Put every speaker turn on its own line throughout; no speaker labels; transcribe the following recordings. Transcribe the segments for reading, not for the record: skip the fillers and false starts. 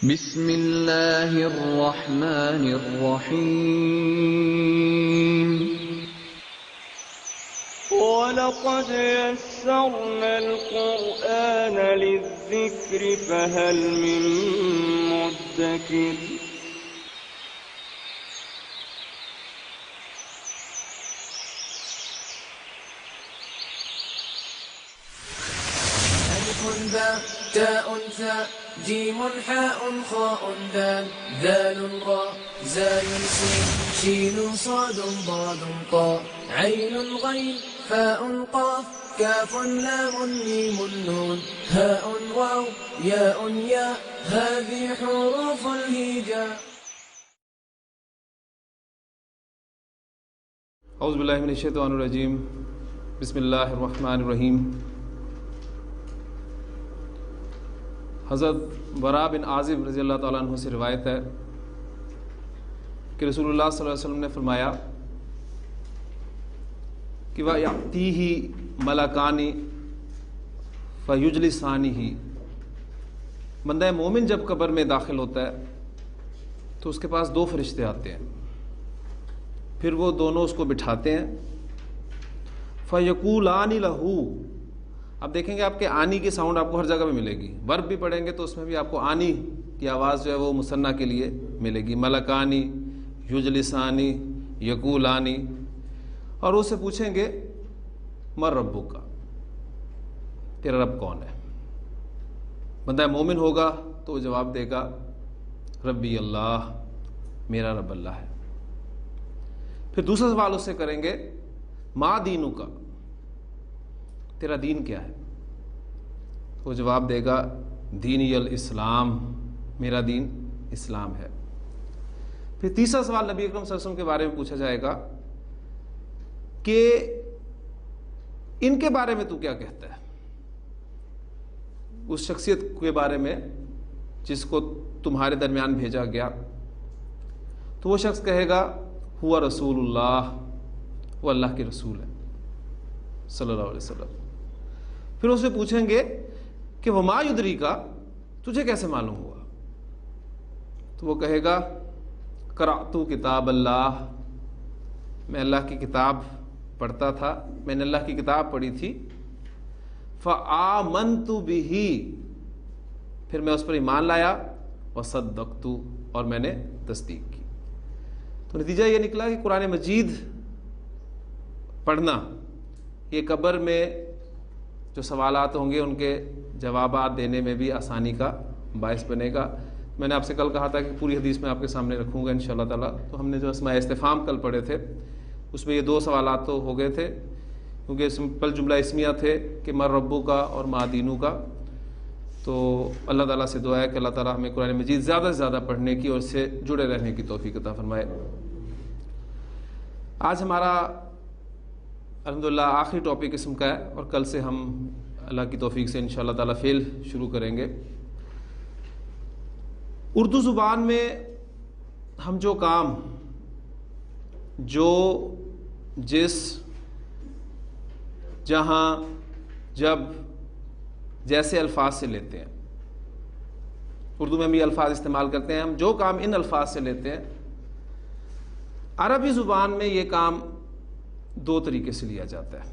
بسم اللہ الرحمن الرحیم
وَلَقَدْ يَسَّرْنَا الْقُرْآنَ لِلذِّكْرِ فَهَلْ مِن مُّدَّكِرٍ
ألف باء تاء ثاء جيم حاء خاء دال ذال راء زاي سين شين صاد ضاد طاء عين غين فاء قاف كاف لام ميم نون هاء واو ياء ياء هذه حروف الهجاء.
اعوذ باللہ من الشیطان الرجیم. بسم اللہ الرحمن الرحیم. حضرت براء بن عازب رضی اللہ تعالیٰ عنہ سے روایت ہے کہ رسول اللہ صلی اللہ علیہ وسلم نے فرمایا کہ وَيَأْتِيهِ مَلَكَانِ فَيُجْلِسَانِهِ. بندہ مومن جب قبر میں داخل ہوتا ہے تو اس کے پاس دو فرشتے آتے ہیں، پھر وہ دونوں اس کو بٹھاتے ہیں. فَيَقُولَانِ لَهُ. اب دیکھیں گے آپ کے آنی کی ساؤنڈ آپ کو ہر جگہ پہ ملے گی، ورب بھی پڑھیں گے تو اس میں بھی آپ کو آنی کی آواز جو ہے وہ مثنیٰ کے لیے ملے گی. ملکانی، یجلسانی، یقولانی. اور اس سے پوچھیں گے مر ربک کا، تیرا رب کون ہے. بندہ مومن ہوگا تو وہ جواب دے گا ربی اللہ، میرا رب اللہ ہے. پھر دوسرا سوال اس سے کریں گے ما دینو کا، تیرا دین کیا ہے. وہ جواب دے گا دینی الاسلام، میرا دین اسلام ہے. پھر تیسرا سوال نبی اکرم صلی اللہ علیہ وسلم کے بارے میں پوچھا جائے گا کہ ان کے بارے میں تو کیا کہتا ہے، اس شخصیت کے بارے میں جس کو تمہارے درمیان بھیجا گیا. تو وہ شخص کہے گا ہوا رسول اللہ، وہ اللہ کے رسول ہے صلی اللہ علیہ وسلم. پھر اس سے پوچھیں گے کہ وما یدری کا، تجھے کیسے معلوم ہوا. تو وہ کہے گا قرأت کتاب اللہ، میں اللہ کی کتاب پڑھتا تھا، میں نے اللہ کی کتاب پڑھی تھی. فآمنت بہ، پھر میں اس پر ایمان لایا. وصدقت، اور میں نے تصدیق کی. تو نتیجہ یہ نکلا کہ قرآن مجید پڑھنا یہ قبر میں جو سوالات ہوں گے ان کے جوابات دینے میں بھی آسانی کا باعث بنے گا. میں نے آپ سے کل کہا تھا کہ پوری حدیث میں آپ کے سامنے رکھوں گا انشاءاللہ تعالیٰ. تو ہم نے جو اسماء استفہام کل پڑھے تھے اس میں یہ دو سوالات تو ہو گئے تھے، کیونکہ سمپل جملہ اسمیہ تھے کہ مر ربو کا اور ما دینو کا. تو اللہ تعالیٰ سے دعا ہے کہ اللہ تعالیٰ ہمیں قرآن مجید زیادہ سے زیادہ پڑھنے کی اور اس سے جڑے رہنے کی توفیق عطا فرمائے. آج ہمارا الحمدللہ آخری ٹاپک قسم کا ہے اور کل سے ہم اللہ کی توفیق سے انشاءاللہ تعالیٰ فعل شروع کریں گے. اردو زبان میں ہم جو کام، جو جس، جہاں، جب، جیسے الفاظ سے لیتے ہیں، اردو میں ہم یہ الفاظ استعمال کرتے ہیں، ہم جو کام ان الفاظ سے لیتے ہیں، عربی زبان میں یہ کام دو طریقے سے لیا جاتا ہے.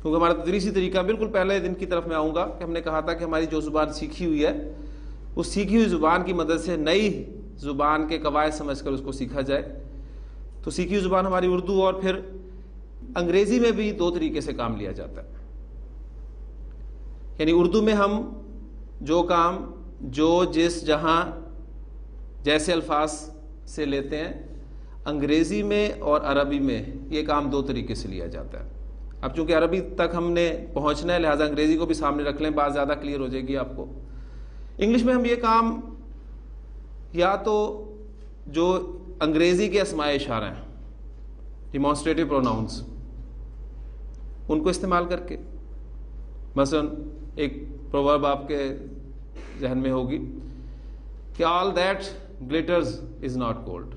کیونکہ ہمارا تدریسی طریقہ بالکل پہلے دن کی طرف میں آؤں گا کہ ہم نے کہا تھا کہ ہماری جو زبان سیکھی ہوئی ہے اس سیکھی ہوئی زبان کی مدد سے نئی زبان کے قواعد سمجھ کر اس کو سیکھا جائے. تو سیکھی ہوئی زبان ہماری اردو، اور پھر انگریزی میں بھی دو طریقے سے کام لیا جاتا ہے. یعنی اردو میں ہم جو کام، جو جس، جہاں، جیسے الفاظ سے لیتے ہیں، انگریزی میں اور عربی میں یہ کام دو طریقے سے لیا جاتا ہے. اب چونکہ عربی تک ہم نے پہنچنا ہے لہٰذا انگریزی کو بھی سامنے رکھ لیں، بات زیادہ کلیئر ہو جائے گی آپ کو. انگلش میں ہم یہ کام یا تو جو انگریزی کے اسماء اشارہ ہیں، ڈیمانسٹریٹو پروناؤنس، ان کو استعمال کر کے، مثلا ایک پروورب آپ کے ذہن میں ہوگی کہ all that glitters is not gold.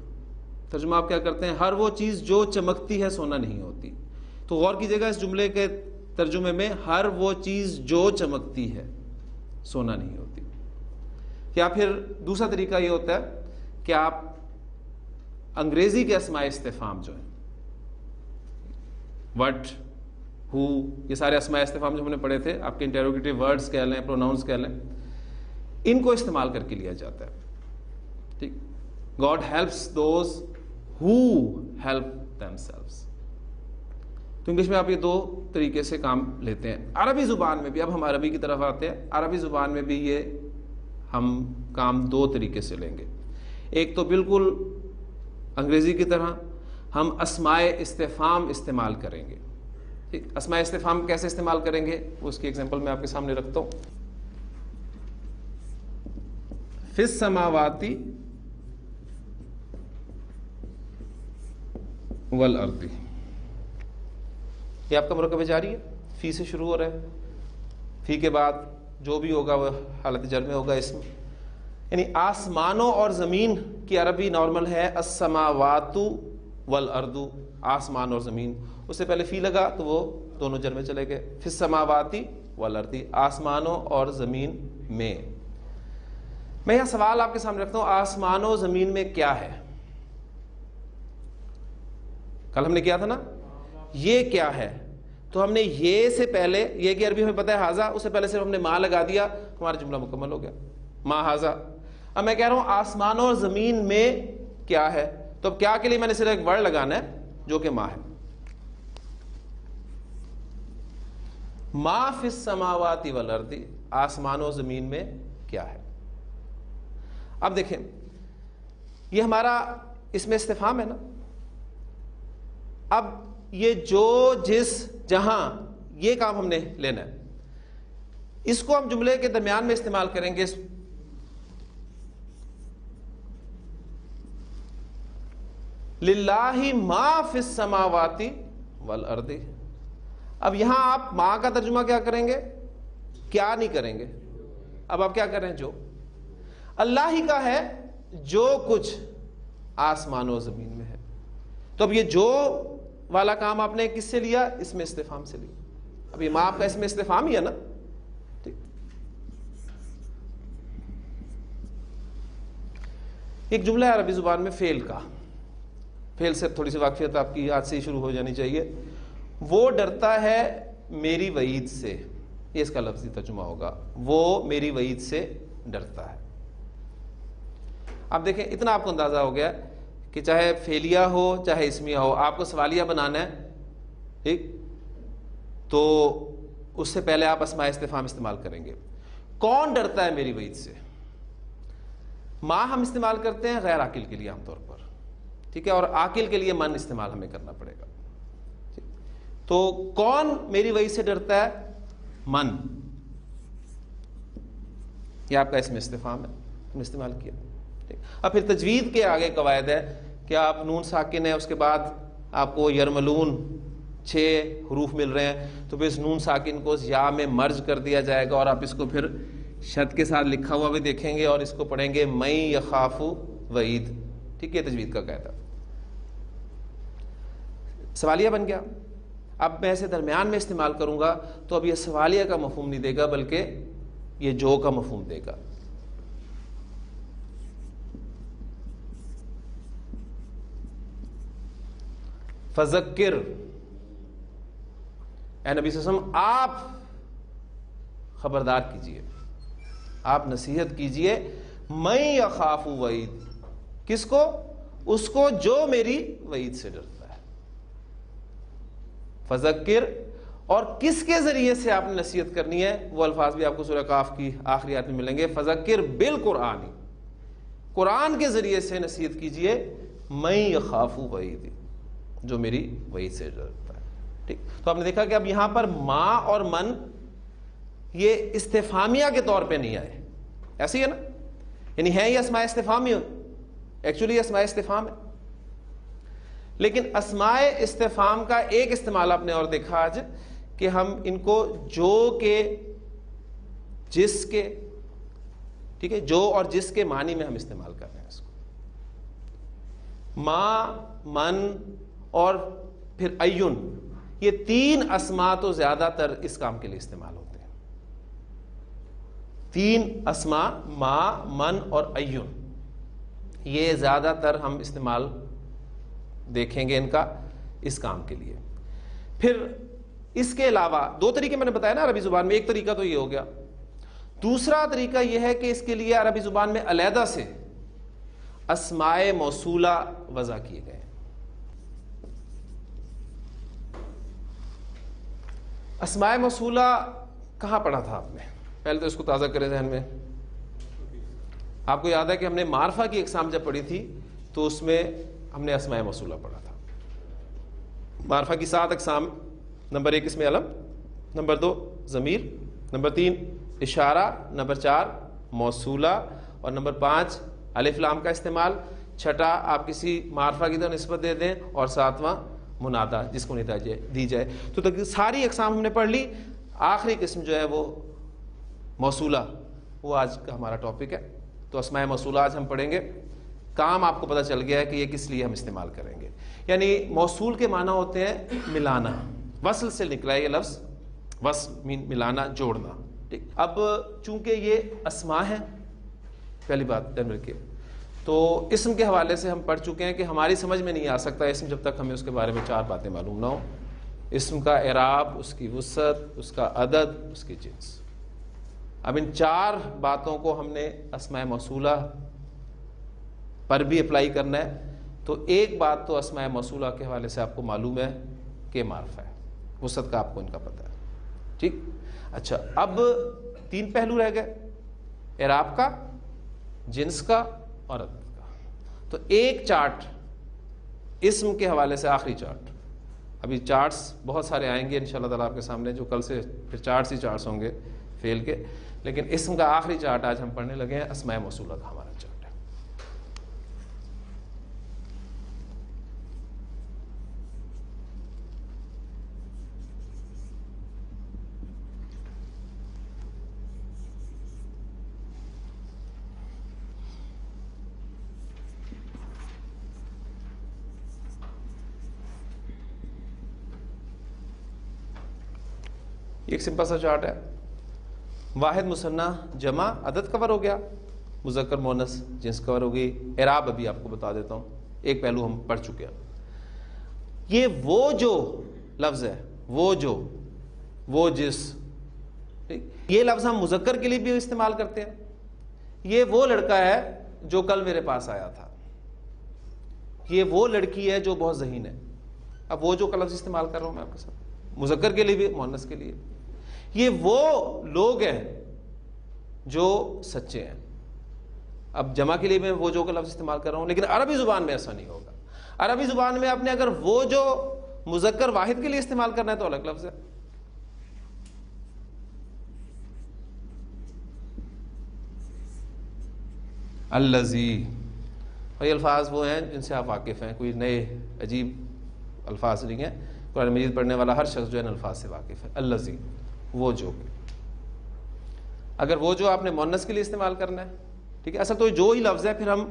ترجمہ آپ کیا کرتے ہیں؟ ہر وہ چیز جو چمکتی ہے سونا نہیں ہوتی. تو غور کیجیے گا اس جملے کے ترجمے میں، ہر وہ چیز جو چمکتی ہے سونا نہیں ہوتی. یا پھر دوسرا طریقہ یہ ہوتا ہے کہ آپ انگریزی کے اسماء استفہام جو ہیں وٹ، ہو، یہ سارے اسماء استفہام جو ہم نے پڑھے تھے، آپ کے انٹروگیٹو ورڈز کہہ لیں، پروناؤنس کہہ لیں، ان کو استعمال کر کے لیا جاتا ہے. ٹھیک، God helps those who help them selves. تو انگلش میں آپ یہ دو طریقے سے کام لیتے ہیں. عربی زبان میں بھی، اب ہم عربی کی طرف آتے ہیں، عربی زبان میں بھی یہ ہم کام دو طریقے سے لیں گے. ایک تو بالکل انگریزی کی طرح ہم اسماء استفہام استعمال کریں گے. ٹھیک، اسماء استفہام کیسے استعمال کریں گے اس کی ایگزامپل میں آپ کے سامنے رکھتا ہوں. فی السماوات والارض، یہ آپ کا مرکب جاری ہے، فی سے شروع ہو رہا ہے. فی کے بعد جو بھی ہوگا وہ حالت جر میں ہوگا اسم. یعنی آسمانوں اور زمین کی عربی نارمل ہے السماوات والارض، آسمان اور زمین. اس سے پہلے فی لگا تو وہ دونوں جر میں چلے گئے. فی السماوات والارض، آسمانوں اور زمین میں. میں یہاں سوال آپ کے سامنے رکھتا ہوں، آسمانوں و زمین میں کیا ہے؟ کل ہم نے کیا تھا نا، یہ کیا ہے؟ تو ہم نے یہ سے پہلے، یہ کہ عربی ہمیں پتہ ہے ہاذا، اس سے پہلے صرف ہم نے ما لگا دیا، ہمارا جملہ مکمل ہو گیا، ما ہاذا. اب میں کہہ رہا ہوں آسمانوں اور زمین میں کیا ہے، تو اب کیا کے لیے میں نے صرف ایک ورڈ لگانا ہے جو کہ ما ہے. ما فی السماوات والارض، آسمانوں و زمین میں کیا ہے. اب دیکھیں یہ ہمارا اس میں استفہام ہے نا. اب یہ جو، جس، جہاں، یہ کام ہم نے لینا ہے. اس کو ہم جملے کے درمیان میں استعمال کریں گے. للہ ما فی السماوات والارض. اب یہاں آپ ما کا ترجمہ کیا کریں گے؟ کیا نہیں کریں گے. اب آپ کیا کر رہے ہیں؟ جو. اللہ ہی کا ہے جو کچھ آسمان و زمین میں ہے. تو اب یہ جو والا کام آپ نے کس سے لیا؟ اس میں استفہام سے لیا. اب یہ ما آپ کا اس میں استفہام ہی ہے نا. ٹھیک، ایک جملہ ہے عربی زبان میں فعل کا. فعل سے تھوڑی سی واقفیت آپ کی آج سے ہی شروع ہو جانی چاہیے. وہ ڈرتا ہے میری وعید سے، یہ اس کا لفظی ترجمہ ہوگا، وہ میری وعید سے ڈرتا ہے. اب دیکھیں اتنا آپ کو اندازہ ہو گیا کہ چاہے فعلیہ ہو چاہے اسمیہ ہو، آپ کو سوالیہ بنانا ہے. ٹھیک، تو اس سے پہلے آپ اسماء استفہام استعمال کریں گے. کون ڈرتا ہے میری وعید سے؟ ما ہم استعمال کرتے ہیں غیر عاقل کے لیے عام طور پر، ٹھیک ہے، اور عاقل کے لیے من استعمال ہمیں کرنا پڑے گا. تو کون میری وعید سے ڈرتا ہے؟ من. یہ آپ کا اس میں استفہام ہے، ہم نے استعمال کیا. اب پھر تجوید کے آگے قواعد ہے کہ آپ نون ساکن ہے، اس کے بعد آپ کو یرملون 6 حروف مل رہے ہیں، تو پھر اس نون ساکن کو یا میں مرج کر دیا جائے گا، اور آپ اس کو پھر شد کے ساتھ لکھا ہوا بھی دیکھیں گے، اور اس کو پڑھیں گے میں یخاف وعید. ٹھیک ہے، تجوید کا قاعدہ. سوالیہ بن گیا. اب میں اسے درمیان میں استعمال کروں گا تو اب یہ سوالیہ کا مفہوم نہیں دے گا بلکہ یہ جو کا مفہوم دے گا. فذکر، اے نبی صلی اللہ علیہ وسلم آپ خبردار کیجئے، آپ نصیحت کیجئے. میں یخاف وعید، کس کو؟ اس کو جو میری وعید سے ڈرتا ہے. فذکر، اور کس کے ذریعے سے آپ نے نصیحت کرنی ہے؟ وہ الفاظ بھی آپ کو سورہ کاف کی آخری آیت میں ملیں گے. فذکر بالقرآن، قرآن کے ذریعے سے نصیحت کیجئے. میں یخاف وعید، جو میری وعید سے ڈرتا ہے. ٹھیک، تو آپ نے دیکھا کہ اب یہاں پر ما اور من یہ استفہامیہ کے طور پہ نہیں آئے. ایسے ہی ہے نا، یعنی ہے یہ اسماء استفہامی، ایکچولی اسماء استفہام ہے. لیکن اسماء استفہام کا ایک استعمال آپ نے اور دیکھا آج کہ ہم ان کو جو کے، جس کے، ٹھیک ہے، جو اور جس کے معنی میں ہم استعمال کر رہے ہیں اس کو. ما، من اور پھر ایون، یہ 3 اسماء تو زیادہ تر اس کام کے لیے استعمال ہوتے ہیں. 3 اسما ما، من اور ایون، یہ زیادہ تر ہم استعمال دیکھیں گے ان کا اس کام کے لیے. پھر اس کے علاوہ 2 طریقے میں نے بتایا نا عربی زبان میں. ایک طریقہ تو یہ ہو گیا. دوسرا طریقہ یہ ہے کہ اس کے لیے عربی زبان میں علیحدہ سے اسماء موصولہ وضع کیے گئے ہیں. اسماء موصولہ کہاں پڑھا تھا آپ نے؟ پہلے تو اس کو تازہ کریں ذہن میں. آپ کو یاد ہے کہ ہم نے معرفہ کی اقسام جب پڑھی تھی تو اس میں ہم نے اسماء موصولہ پڑھا تھا. معرفہ کی 7 اقسام. نمبر 1 اس میں علم، نمبر 2 ضمیر، نمبر 3 اشارہ، نمبر 4 موصولہ، اور نمبر 5 الف لام کا استعمال. چھٹا آپ کسی معرفہ کی طرف نسبت دے دیں، اور 7واں منادا جس کو ندا دی جائے. تو ساری اقسام ہم نے پڑھ لی. آخری قسم جو ہے وہ موصولہ، وہ آج کا ہمارا ٹاپک ہے. تو اسماء موصولہ آج ہم پڑھیں گے. کام آپ کو پتہ چل گیا ہے کہ یہ کس لیے ہم استعمال کریں گے. یعنی موصول کے معنی ہوتے ہیں ملانا. وصل سے نکلا ہے یہ لفظ. وصل ملانا، جوڑنا. ٹھیک. اب چونکہ یہ اسماء ہیں، پہلی بات دھیان رکھیے، تو اسم کے حوالے سے ہم پڑھ چکے ہیں کہ ہماری سمجھ میں نہیں آ سکتا اسم جب تک ہمیں اس کے بارے میں 4 باتیں معلوم نہ ہوں. اسم کا اعراب، اس کی وسعت، اس کا عدد، اس کی جنس. اب ان 4 باتوں کو ہم نے اسماء موصولہ پر بھی اپلائی کرنا ہے. تو ایک بات تو اسماء موصولہ کے حوالے سے آپ کو معلوم ہے کہ معرفہ ہے. وسعت کا آپ کو ان کا پتہ ہے. ٹھیک. اچھا، اب 3 پہلو رہ گئے، اعراب کا، جنس کا اور عدد کا. تو ایک چارٹ اسم کے حوالے سے، آخری چارٹ. ابھی چارٹس بہت سارے آئیں گے انشاءاللہ تعالیٰ آپ کے سامنے، جو کل سے پھر چارٹس ہی چارٹس ہوں گے فیل کے. لیکن اسم کا آخری چارٹ آج ہم پڑھنے لگے ہیں. اسماء موصولہ کا ہمارا چارٹ ہے. ایک سمپل سا چارٹ ہے. واحد مثنیٰ جمع عدد کور ہو گیا، مذکر مؤنث جنس کور ہو گئی. اعراب ابھی آپ کو بتا دیتا ہوں، ایک پہلو ہم پڑھ چکے ہیں. یہ وہ جو لفظ ہے، وہ جو، وہ جس، یہ لفظ ہم مذکر کے لیے بھی استعمال کرتے ہیں. یہ وہ لڑکا ہے جو کل میرے پاس آیا تھا. یہ وہ لڑکی ہے جو بہت ذہین ہے. اب وہ جو کا لفظ استعمال کر رہا ہوں میں آپ کے ساتھ، مذکر کے لیے بھی مؤنث کے لیے. یہ وہ لوگ ہیں جو سچے ہیں. اب جمع کے لیے میں وہ جو کا لفظ استعمال کر رہا ہوں، لیکن عربی زبان میں ایسا نہیں ہوگا. عربی زبان میں آپ نے اگر وہ جو مذکر واحد کے لیے استعمال کرنا ہے تو الگ لفظ ہے. الذی، اور یہ الفاظ وہ ہیں جن سے آپ واقف ہیں، کوئی نئے عجیب الفاظ نہیں ہیں. قرآن مجید پڑھنے والا ہر شخص جو ہے الفاظ سے واقف ہے. الذی، وہ جو. اگر وہ جو آپ نے مؤنث کے لیے استعمال کرنا ہے، ٹھیک ہے. اصل تو جو ہی لفظ ہے، پھر ہم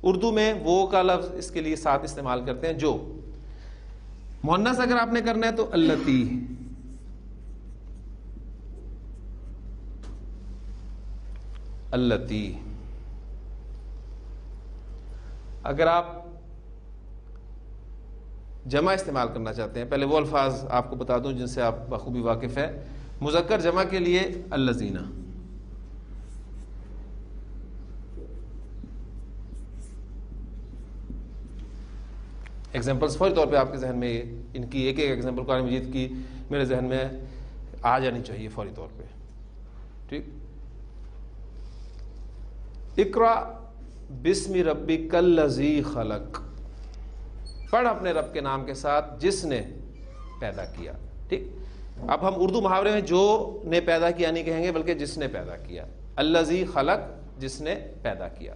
اردو میں وہ کا لفظ اس کے لیے ساتھ استعمال کرتے ہیں. جو مؤنث اگر آپ نے کرنا ہے تو التی. التی. اگر آپ جمع استعمال کرنا چاہتے ہیں، پہلے وہ الفاظ آپ کو بتا دوں جن سے آپ بخوبی واقف ہیں. مذکر جمع کے لیے الذین. ایگزامپلس فوری طور پہ آپ کے ذہن میں ان کی ایک ایک ایگزامپل قرآن مجید کی میرے ذہن میں آ جانی چاہیے فوری طور پہ. ٹھیک. اقرا بسم ربک الذی خلق، پڑھ اپنے رب کے نام کے ساتھ جس نے پیدا کیا. ٹھیک. اب ہم اردو محاورے میں جو نے پیدا کیا نہیں کہیں گے، بلکہ جس نے پیدا کیا. الذی خلق، جس نے پیدا کیا.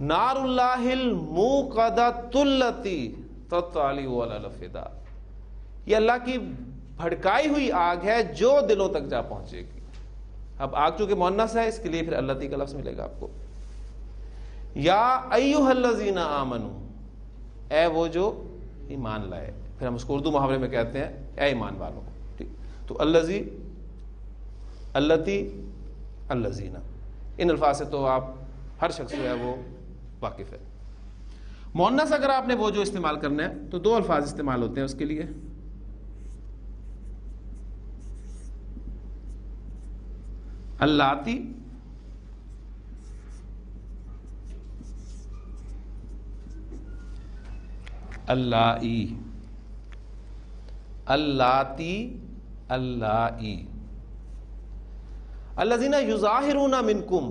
نار اللہ الموقدۃ التی تطلع علی الافئدہ، یہ اللہ کی بھڑکائی ہوئی آگ ہے جو دلوں تک جا پہنچے گی. اب آگ چونکہ مؤنث ہے، اس کے لیے پھر التی کا لفظ ملے گا آپ کو. یا ایھا الذین آمنوا، اے وہ جو ایمان لائے. پھر ہم اس کو اردو محاورے میں کہتے ہیں اے ایمان والوں. ٹھیک. تو الذی اللتی، اللذین، ان الفاظ سے تو آپ ہر شخص جو ہے وہ واقف ہے۔ مؤنث اگر آپ نے وہ جو استعمال کرنا ہے تو دو الفاظ استعمال ہوتے ہیں اس کے لیے، اللاتی اللائی، اللاتی اللائی، الذین یظاہرون منکم،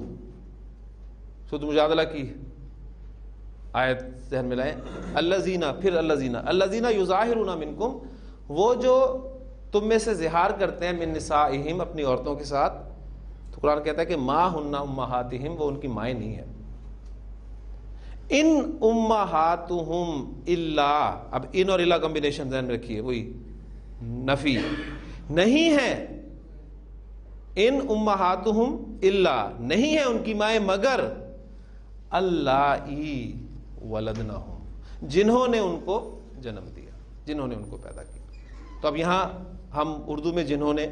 سورۃ مجادلہ کی آیت ذہن میں لائیں، الذین، پھر الذین، الذین یظاہرون منکم، وہ جو تم میں سے زہار کرتے ہیں، من نسائہم، اپنی عورتوں کے ساتھ، تو قرآن کہتا ہے کہ ما ہن امہاتہم، وہ ان کی مائیں نہیں ہیں۔ ان امہاتہم الا، اب ان اور الا کمبینیشن ذہن میں رکھیے، وہی نفی، نہیں ہے، ان امہاتہم الا، نہیں ہے ان کی مائیں مگر اللائی ولدنہم، جنہوں نے ان کو جنم دیا، جنہوں نے ان کو پیدا کیا۔ تو اب یہاں ہم اردو میں جنہوں نے،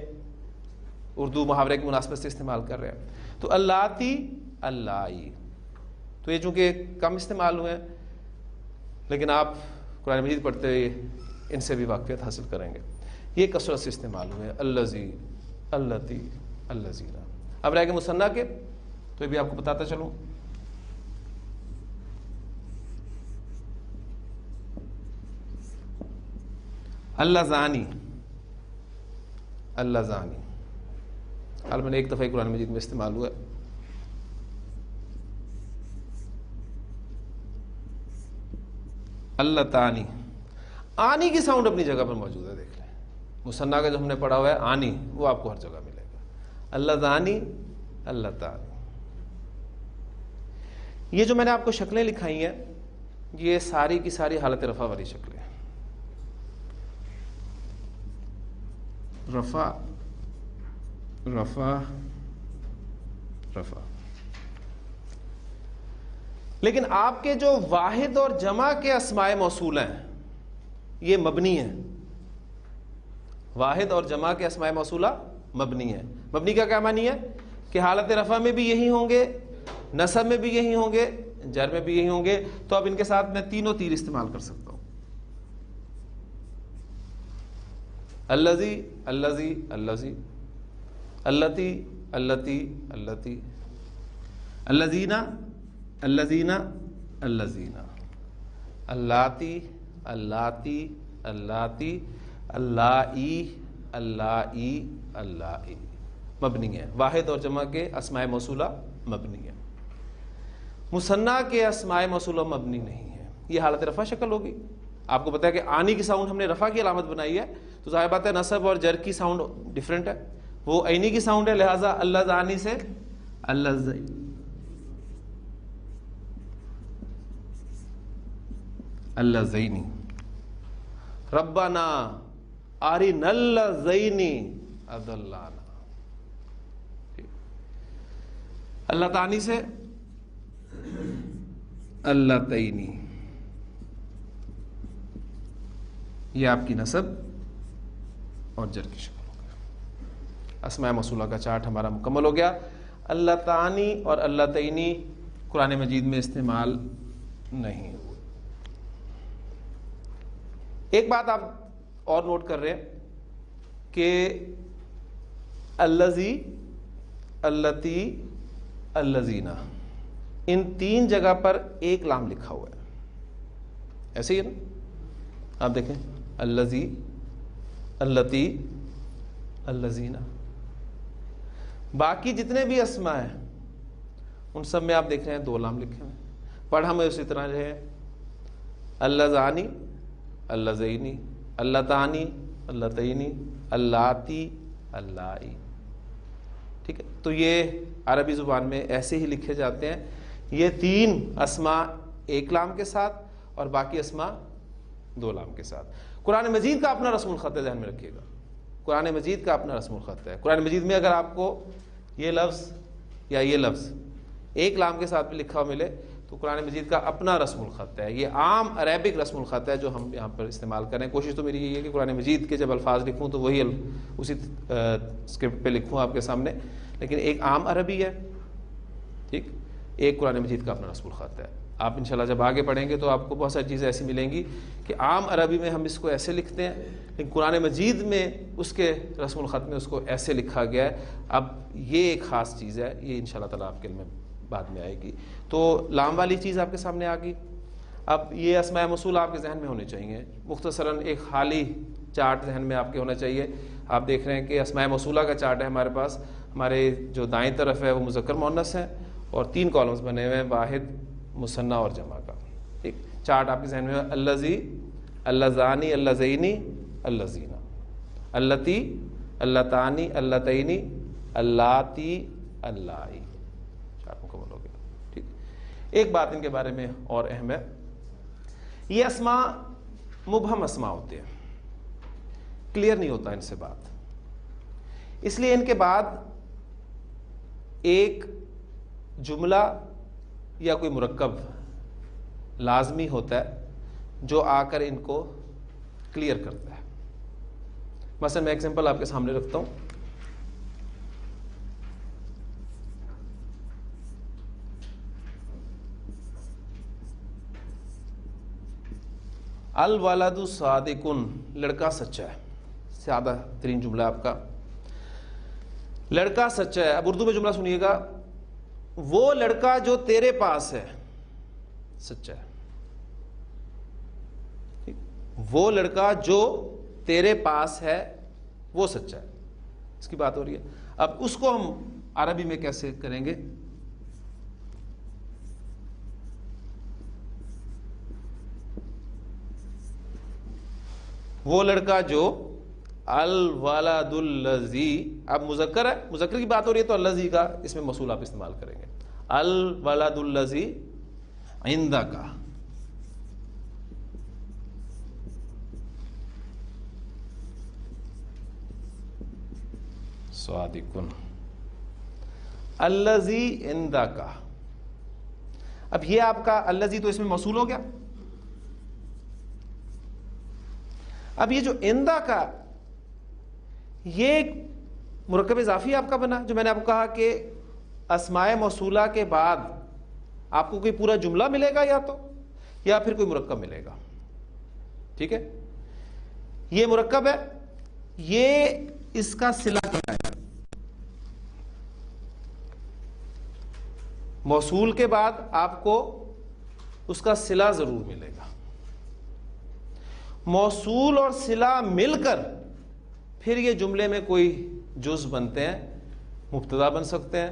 اردو محاورے کی مناسبت سے استعمال کر رہے ہیں، تو اللاتی اللائی، تو یہ چونکہ کم استعمال ہوئے ہیں، لیکن آپ قرآن مجید پڑھتے ہوئے ان سے بھی واقفیت حاصل کریں گے۔ یہ کثرت سے استعمال ہوئے ہیں، الذی، اللتی، اللذین۔ اب رہ گئے مثنیٰ کے، تو یہ بھی آپ کو بتاتا چلوں۔ اللذانی، اللذانی، حال میں نے ایک دفعہ قرآن مجید میں استعمال ہوا ہے۔ اللتانی، آنی کی ساؤنڈ اپنی جگہ پر موجود ہے، دیکھ لیں، مثنیٰ کا جو ہم نے پڑھا ہوا ہے آنی، وہ آپ کو ہر جگہ ملے گا، اللتانی، اللتانی۔ یہ جو میں نے آپ کو شکلیں لکھائی ہیں، یہ ساری کی ساری حالت رفع والی شکلیں ہیں، رفع، رفع، رفع۔ لیکن آپ کے جو واحد اور جمع کے اسماء موصولہ ہیں یہ مبنی ہیں، واحد اور جمع کے اسماء موصولہ مبنی ہیں۔ مبنی کا کیا معنی ہے کہ حالت رفع میں بھی یہی ہوں گے، نصب میں بھی یہی ہوں گے، جر میں بھی یہی ہوں گے، تو اب ان کے ساتھ میں تینوں تیر استعمال کر سکتا ہوں، الذی، الذی، الذی، اللتی، اللتی، اللتی، الذین، الذین، الذین، اللاتی، اللاتی، اللاتی، اللائی، اللائی، اللائی، مبنی ہے۔ واحد اور جمع کے اسماء موصولہ مبنی ہے، مثنیٰ کے اسماء موصولہ مبنی نہیں ہے۔ یہ حالت رفع شکل ہوگی۔ آپ کو پتا ہے کہ آنی کی ساؤنڈ ہم نے رفع کی علامت بنائی ہے، تو ظاہر بات ہے نصب اور جر کی ساؤنڈ ڈیفرنٹ ہے، وہ عینی کی ساؤنڈ ہے، لہٰذا اللذانی سے اللذین، اللذین، ربنا ارنا اللذین اضلانا، اللتانی سے اللتینی، یہ آپ کی نصب اور جر کی شکل ہو گیا۔ اسماء موصولہ کا چارٹ ہمارا مکمل ہو گیا۔ اللتانی اور اللتینی قرآن مجید میں استعمال نہیں ہوئے۔ ایک بات آپ اور نوٹ کر رہے ہیں کہ الذی، اللتی، اللذین، ان تین جگہ پر ایک لام لکھا ہوا ہے، ایسے ہی ہے نا؟ آپ دیکھیں، الذی، اللتی، اللذین، باقی جتنے بھی اسماء ہیں ان سب میں آپ دیکھ رہے ہیں دو لام لکھے ہوئے ہیں۔ پڑھا میں اسی طرح رہے اللذانی، اللذینی، اللتانی، اللتینی، اللاتی، اللائی، ٹھیک ہے؟ تو یہ عربی زبان میں ایسے ہی لکھے جاتے ہیں، یہ تین اسماء ایک لام کے ساتھ اور باقی اسماء دو لام کے ساتھ۔ قرآن مجید کا اپنا رسم الخط ہے، ذہن میں رکھیے گا، قرآن مجید کا اپنا رسم الخط ہے۔ قرآن مجید میں اگر آپ کو یہ لفظ یا یہ لفظ ایک لام کے ساتھ بھی لکھا ہوا ملے تو قرآن مجید کا اپنا رسم الخط ہے، یہ عام عربک رسم الخط ہے جو ہم یہاں پر استعمال کریں. کوشش تو میری یہی ہے کہ قرآن مجید کے جب الفاظ لکھوں تو وہی اسی اسکرپٹ پہ لکھوں آپ کے سامنے، لیکن ایک عام عربی ہے، ٹھیک، ایک قرآن مجید کا اپنا رسم الخط ہے. آپ انشاءاللہ جب آگے پڑھیں گے تو آپ کو بہت ساری چیزیں ایسی ملیں گی کہ عام عربی میں ہم اس کو ایسے لکھتے ہیں، لیکن قرآن مجید میں اس کے رسم الخط میں اس کو ایسے لکھا گیا ہے. اب یہ ایک خاص چیز ہے، یہ انشاءاللہ تعالیٰ آپ کے علم میں بعد میں آئے گی. تو لام والی چیز آپ کے سامنے آ گئی. اب یہ اسماء موصول آپ کے ذہن میں ہونے چاہیے. مختصراً ایک خالی چارٹ ذہن میں آپ کے ہونا چاہیے. آپ دیکھ رہے ہیں کہ اسماء موصولہ کا چارٹ ہے ہمارے پاس. ہمارے جو دائیں طرف ہے وہ مذکر مؤنث ہے اور 3 کالمز بنے ہوئے ہیں، واحد، مثنیٰ اور جمع کا. ٹھیک، چارٹ آپ کے ذہن میں الذی، اللذانی، اللذینی، اللذینا، اللتی، اللتانی، اللتینی، اللاتی، اللائی. چارٹ مکمل ہو گیا. ٹھیک، ایک بات ان کے بارے میں اور اہم ہے، یہ اسماء مبہم اسماء ہوتے ہیں، کلیئر نہیں ہوتا ان سے بات، اس لیے ان کے بعد ایک جملہ یا کوئی مرکب لازمی ہوتا ہے جو آ کر ان کو کلیئر کرتا ہے. مثلا میں ایگزامپل آپ کے سامنے رکھتا ہوں. الولد صادق، لڑکا سچا ہے. سادہ ترین جملہ آپ کا، لڑکا سچا ہے. اب اردو میں جملہ سنیے گا، وہ لڑکا جو تیرے پاس ہے سچا ہے. وہ لڑکا جو تیرے پاس ہے وہ سچا ہے، اس کی بات ہو رہی ہے. اب اس کو ہم عربی میں کیسے کریں گے؟ وہ لڑکا جو، الولد الذی، اب مذکر ہے، مذکر کی بات ہو رہی ہے تو الذی کا اس میں موصول آپ استعمال کریں گے. الولد الذی عندک، صادق، الذی عندک. اب یہ آپ کا الذی تو اس میں موصول ہو گیا. اب یہ جو عندہ کا، یہ ایک مرکب اضافی آپ کا بنا، جو میں نے آپ کو کہا کہ اسماء موصولہ کے بعد آپ کو کوئی پورا جملہ ملے گا یا پھر کوئی مرکب ملے گا. ٹھیک ہے، یہ مرکب ہے، یہ اس کا صلہ کیا ہے؟ موصول کے بعد آپ کو اس کا صلہ ضرور ملے گا. موصول اور صلہ مل کر پھر یہ جملے میں کوئی جز بنتے ہیں. مبتدا بن سکتے ہیں،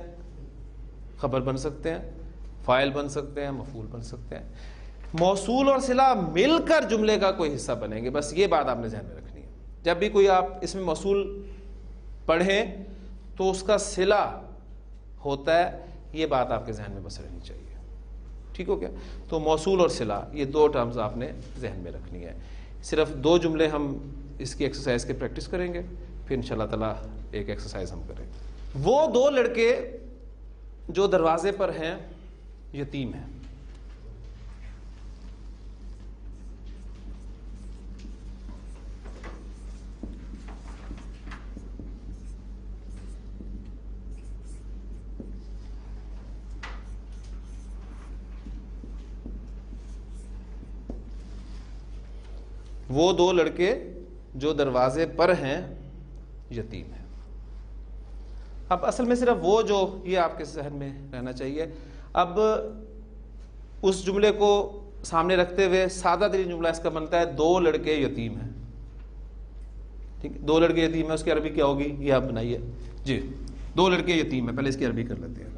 خبر بن سکتے ہیں، فاعل بن سکتے ہیں، مفعول بن سکتے ہیں. موصول اور صلہ مل کر جملے کا کوئی حصہ بنیں گے. بس یہ بات آپ نے ذہن میں رکھنی ہے. جب بھی کوئی آپ اس میں موصول پڑھیں تو اس کا صلہ ہوتا ہے، یہ بات آپ کے ذہن میں بس رہنی چاہیے. ٹھیک ہو گیا؟ تو موصول اور صلہ، یہ 2 ٹرمز آپ نے ذہن میں رکھنی ہے. صرف 2 جملے ہم اس کی ایکسرسائز کے پریکٹس کریں گے، پھر انشاءاللہ تعالیٰ ایک ایکسرسائز ہم کریں گے. وہ 2 لڑکے جو دروازے پر ہیں یتیم ہیں. وہ 2 لڑکے جو دروازے پر ہیں یتیم ہیں. اب اصل میں صرف وہ جو، یہ آپ کے ذہن میں رہنا چاہیے. اب اس جملے کو سامنے رکھتے ہوئے سادہ ترین جملہ اس کا بنتا ہے 2 لڑکے یتیم ہیں. ٹھیک، 2 لڑکے یتیم ہیں، اس کی عربی کیا ہوگی یہ آپ بنائیے. جی، 2 لڑکے یتیم ہیں، پہلے اس کی عربی کر لیتے ہیں.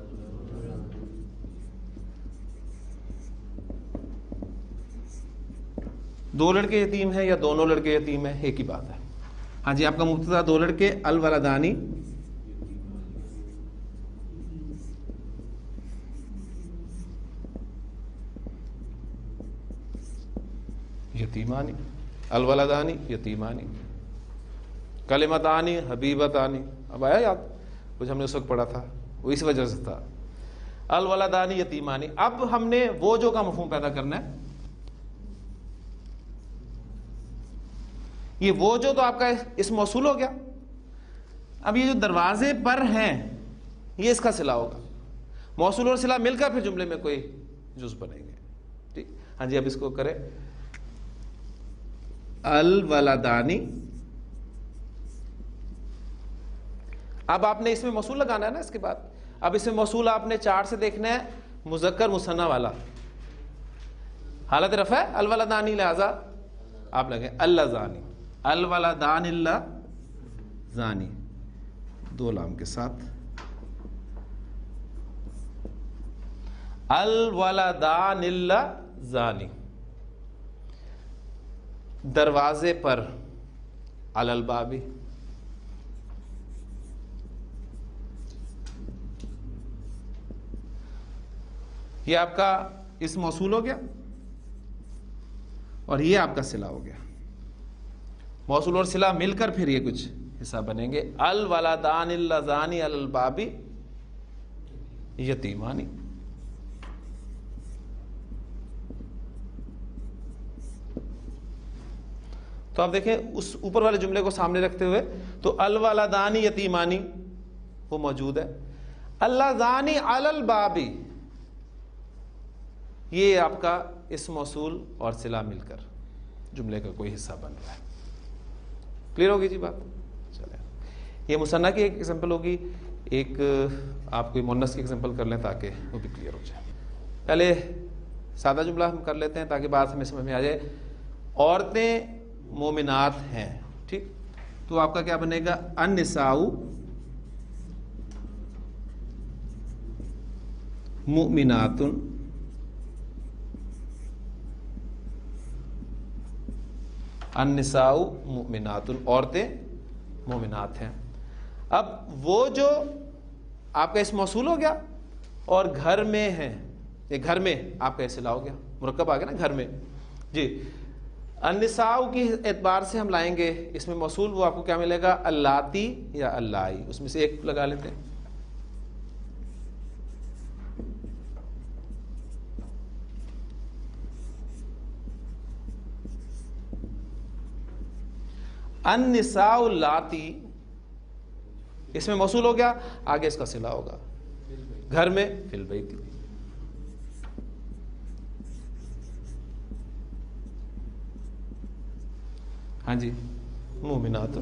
دو لڑکے یتیم ہیں یا دونوں لڑکے یتیم ہیں، ایک ہی بات ہے. ہاں جی، آپ کا مبتدا 2 لڑکے، الولدانی یتیمانی، الولدانی یتیمانی، کلمتانی حبیبتانی. اب آیا یاد؟ کچھ ہم نے اس وقت پڑھا تھا، وہ اس وجہ سے تھا. الولدانی یتیمانی. اب ہم نے وہ جو کا مفہوم پیدا کرنا ہے. یہ وہ جو تو آپ کا اسم موصول ہو گیا. اب یہ جو دروازے پر ہیں یہ اس کا صلہ ہوگا. موصول اور صلہ مل کر پھر جملے میں کوئی جز بنیں گے. ٹھیک. ہاں جی اب اس کو کریں. الولدانی. اب آپ نے اس میں موصول لگانا ہے نا اس کے بعد. اب اس میں موصول آپ نے 4 سے دیکھنا ہے مذکر مثنی والا. حالت رفع ہے الولدانی, لہذا آپ لگیں اللذانی. الولدان اللہ زانی 2 لام کے ساتھ. الولدان اللہ زانی. دروازے پر علی البابی. یہ آپ کا اسم موصول ہو گیا اور یہ آپ کا صلہ ہو گیا. موصول اور صلہ مل کر پھر یہ کچھ حصہ بنیں گے. الولدان اللذان علی الباب یتیمانی. تو آپ دیکھیں اس اوپر والے جملے کو سامنے رکھتے ہوئے تو الولدان یتیمانی وہ موجود ہے. اللذان علی الباب یہ آپ کا اسم موصول اور صلہ مل کر جملے کا کوئی حصہ بن رہا ہے. کلیئر ہوگی جی بات. چلیں یہ مثنیٰ کی ایک ایگزامپل ہوگی. ایک آپ کوئی مؤنث کی ایگزامپل کر لیں تاکہ وہ بھی کلیئر ہو جائے. پہلے سادہ جملہ ہم کر لیتے ہیں تاکہ بات ہمیں سمجھ میں آ جائے. عورتیں مومنات ہیں. ٹھیک. تو آپ کا کیا بنے گا النساء مؤمنات. النساء مؤمنات عورتیں مومنات ہیں. اب وہ جو آپ کا اسم موصول ہو گیا اور گھر میں ہیں, یہ گھر میں آپ کا صلہ ہو گیا, مرکب آ گیا نا گھر میں. جی النساء کی اعتبار سے ہم لائیں گے اس میں موصول, وہ آپ کو کیا ملے گا اللاتی یا اللائی. اس میں سے ایک لگا لیتے ہیں. النساء اللاتی اس میں موصول ہو گیا, آگے اس کا صلہ ہوگا گھر میں فی البیت. ہاں جی مومنات.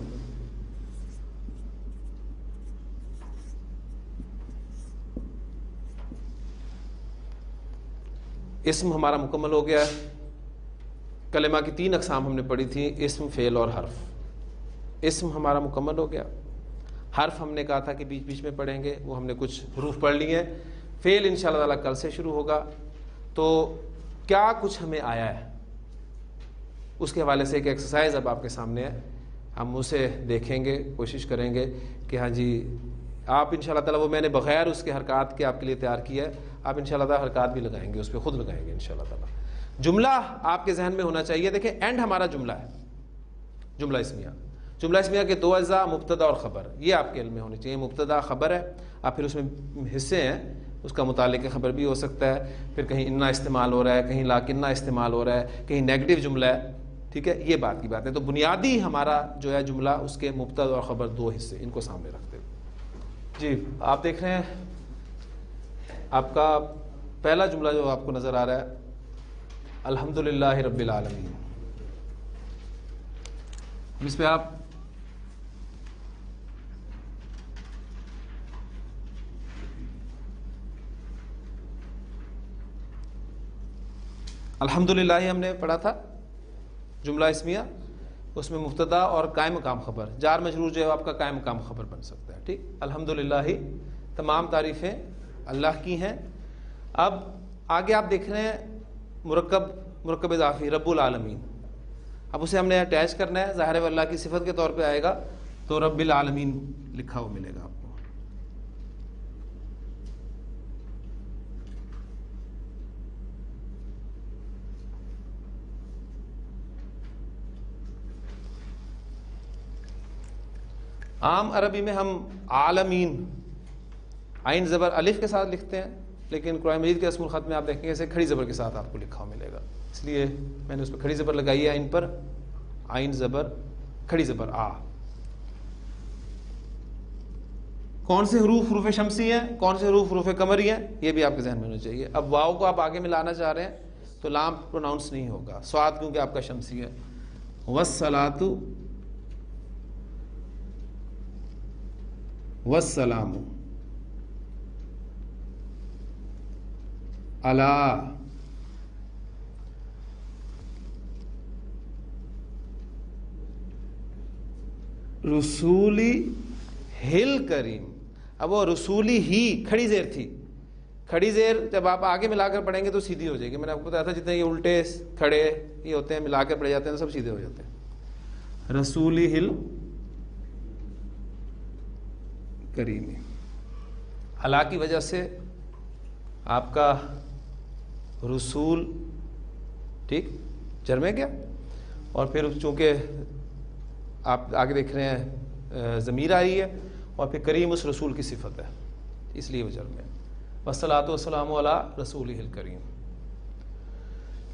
اسم ہمارا مکمل ہو گیا. کلمہ کی 3 اقسام ہم نے پڑھی تھی, اسم, فعل اور حرف. اسم ہمارا مکمل ہو گیا. حرف ہم نے کہا تھا کہ بیچ بیچ میں پڑھیں گے, وہ ہم نے کچھ حروف پڑھ لیے ہیں. فعل انشاءاللہ تعالیٰ کل سے شروع ہوگا. تو کیا کچھ ہمیں آیا ہے اس کے حوالے سے ایک ایکسرسائز اب آپ کے سامنے ہے. ہم اسے دیکھیں گے, کوشش کریں گے کہ ہاں جی آپ انشاءاللہ تعالیٰ, وہ میں نے بغیر اس کے حرکات کے آپ کے لیے تیار کیا ہے, آپ انشاءاللہ تعالیٰ حرکات بھی لگائیں گے, اس پہ خود لگائیں گے انشاءاللہ تعالیٰ. جملہ آپ کے ذہن میں ہونا چاہیے. دیکھیں اینڈ ہمارا جملہ ہے, جملہ اسمیہ. جملہ اسمیہ کے 2 اجزاء مبتدا اور خبر, یہ آپ کے علم میں ہونے چاہیے. مبتدا خبر ہے, آپ پھر اس میں حصے ہیں, اس کا متعلق خبر بھی ہو سکتا ہے, پھر کہیں انا استعمال ہو رہا ہے, کہیں لاکنہ استعمال ہو رہا ہے, کہیں نیگیٹو جملہ ہے. ٹھیک ہے, یہ بات کی بات ہے. تو بنیادی ہمارا جو ہے جملہ اس کے مبتدا اور خبر 2 حصے, ان کو سامنے رکھتے ہیں. جی آپ دیکھ رہے ہیں آپ کا پہلا جملہ جو آپ کو نظر آ رہا ہے الحمدللہ رب العالمین. اس پہ آپ الحمدللہ ہم نے پڑھا تھا جملہ اسمیہ, اس میں مبتدا اور قائم مقام خبر, جار مجرور جو ہے آپ کا قائم مقام خبر بن سکتا ہے. ٹھیک. الحمدللہ تمام تعریفیں اللہ کی ہیں. اب آگے آپ دیکھ رہے ہیں مرکب اضافی رب العالمین. اب اسے ہم نے اٹیچ کرنا ہے, ظاہر ہے اللہ کی صفت کے طور پہ آئے گا تو رب العالمین لکھا ہوا ملے گا آپ کو. عام عربی میں ہم عالمین عین زبر الف کے ساتھ لکھتے ہیں, لیکن قرآن مجید کے رسم الخط میں آپ دیکھیں گے اسے کھڑی زبر کے ساتھ آپ کو لکھا ہوا ملے گا، اس لیے میں نے اس پہ کھڑی زبر لگائی ہے، ان پر عین زبر کھڑی زبر آ۔ کون سے حروف حروف شمسی ہیں، کون سے حروف حروف قمری ہیں، یہ بھی آپ کے ذہن میں ہونا چاہیے۔ اب واؤ کو آپ آگے میں لانا چاہ رہے ہیں تو لام پروناؤنس نہیں ہوگا، صاد کیونکہ آپ کا شمسی ہے۔ والصلاۃ والسلام علی رسولی ہل کریم۔ اب وہ رسولی ہی کھڑی زیر تھی، کھڑی زیر جب آپ آگے ملا کر پڑھیں گے تو سیدھی ہو جائے گی۔ میں نے آپ کو بتایا تھا جتنے یہ الٹے کھڑے یہ ہوتے ہیں ملا کر پڑھے جاتے ہیں تو سب سیدھے ہو جاتے ہیں۔ رسولی ہل کریم، اللہ کی وجہ سے آپ کا رسول ٹھیک جرم ہے کیا، اور پھر چونکہ آپ آگے دیکھ رہے ہیں ضمیر آئی ہے اور پھر کریم اس رسول کی صفت ہے، اس لیے وہ جرم ہے۔ والصلاۃ والسلام علی رسولہ الکریم۔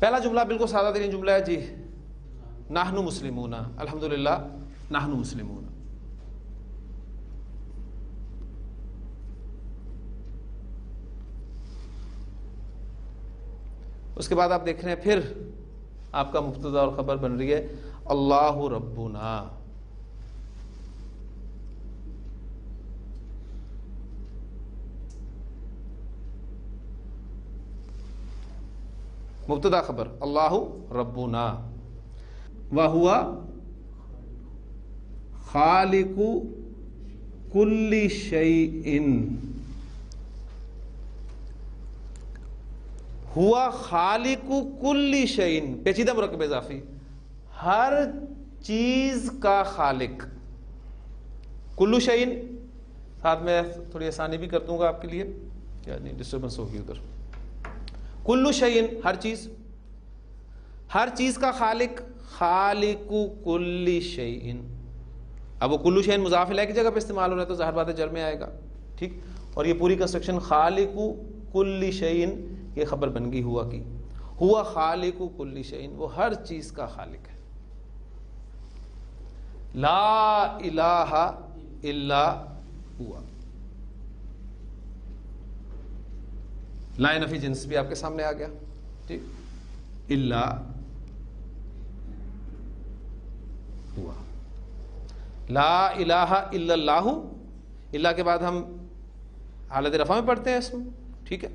پہلا جملہ بالکل سادہ ترین جملہ ہے جی، نحن مسلمون، الحمدللہ نحن مسلمون۔ اس کے بعد آپ دیکھ رہے ہیں پھر آپ کا مبتدا اور خبر بن رہی ہے اللہ ربنا۔ مبتدا خبر اللہ ربنا، وہو خالق کل شیء، ہوا خالق کل شیء، پیچیدہ مرکب اضافی، ہر چیز کا خالق۔ کلو شیء ساتھ میں تھوڑی آسانی بھی کر دوں گا آپ کے لیے، کیا نہیں ڈسٹربنس ہوگی ادھر۔ کلو شیء ہر چیز، ہر چیز کا خالق، خالق کل شیء۔ اب وہ کلو شیء مضاف الیہ کی جگہ پہ استعمال ہو رہا ہے تو ظاہر بات ہے جر میں آئے گا، ٹھیک۔ اور یہ پوری کنسٹرکشن خالق کل شیء یہ خبر بن گئی ہوا کی، ہوا خالق کل شیء، وہ ہر چیز کا خالق ہے۔ لا الہ الا ہوا، لا نفی جنس بھی آپ کے سامنے آ گیا، ٹھیک۔ الا ہوا، لا الہ الا اللہ، اللہ کے بعد ہم حالت رفع میں پڑھتے ہیں اسم، ٹھیک ہے،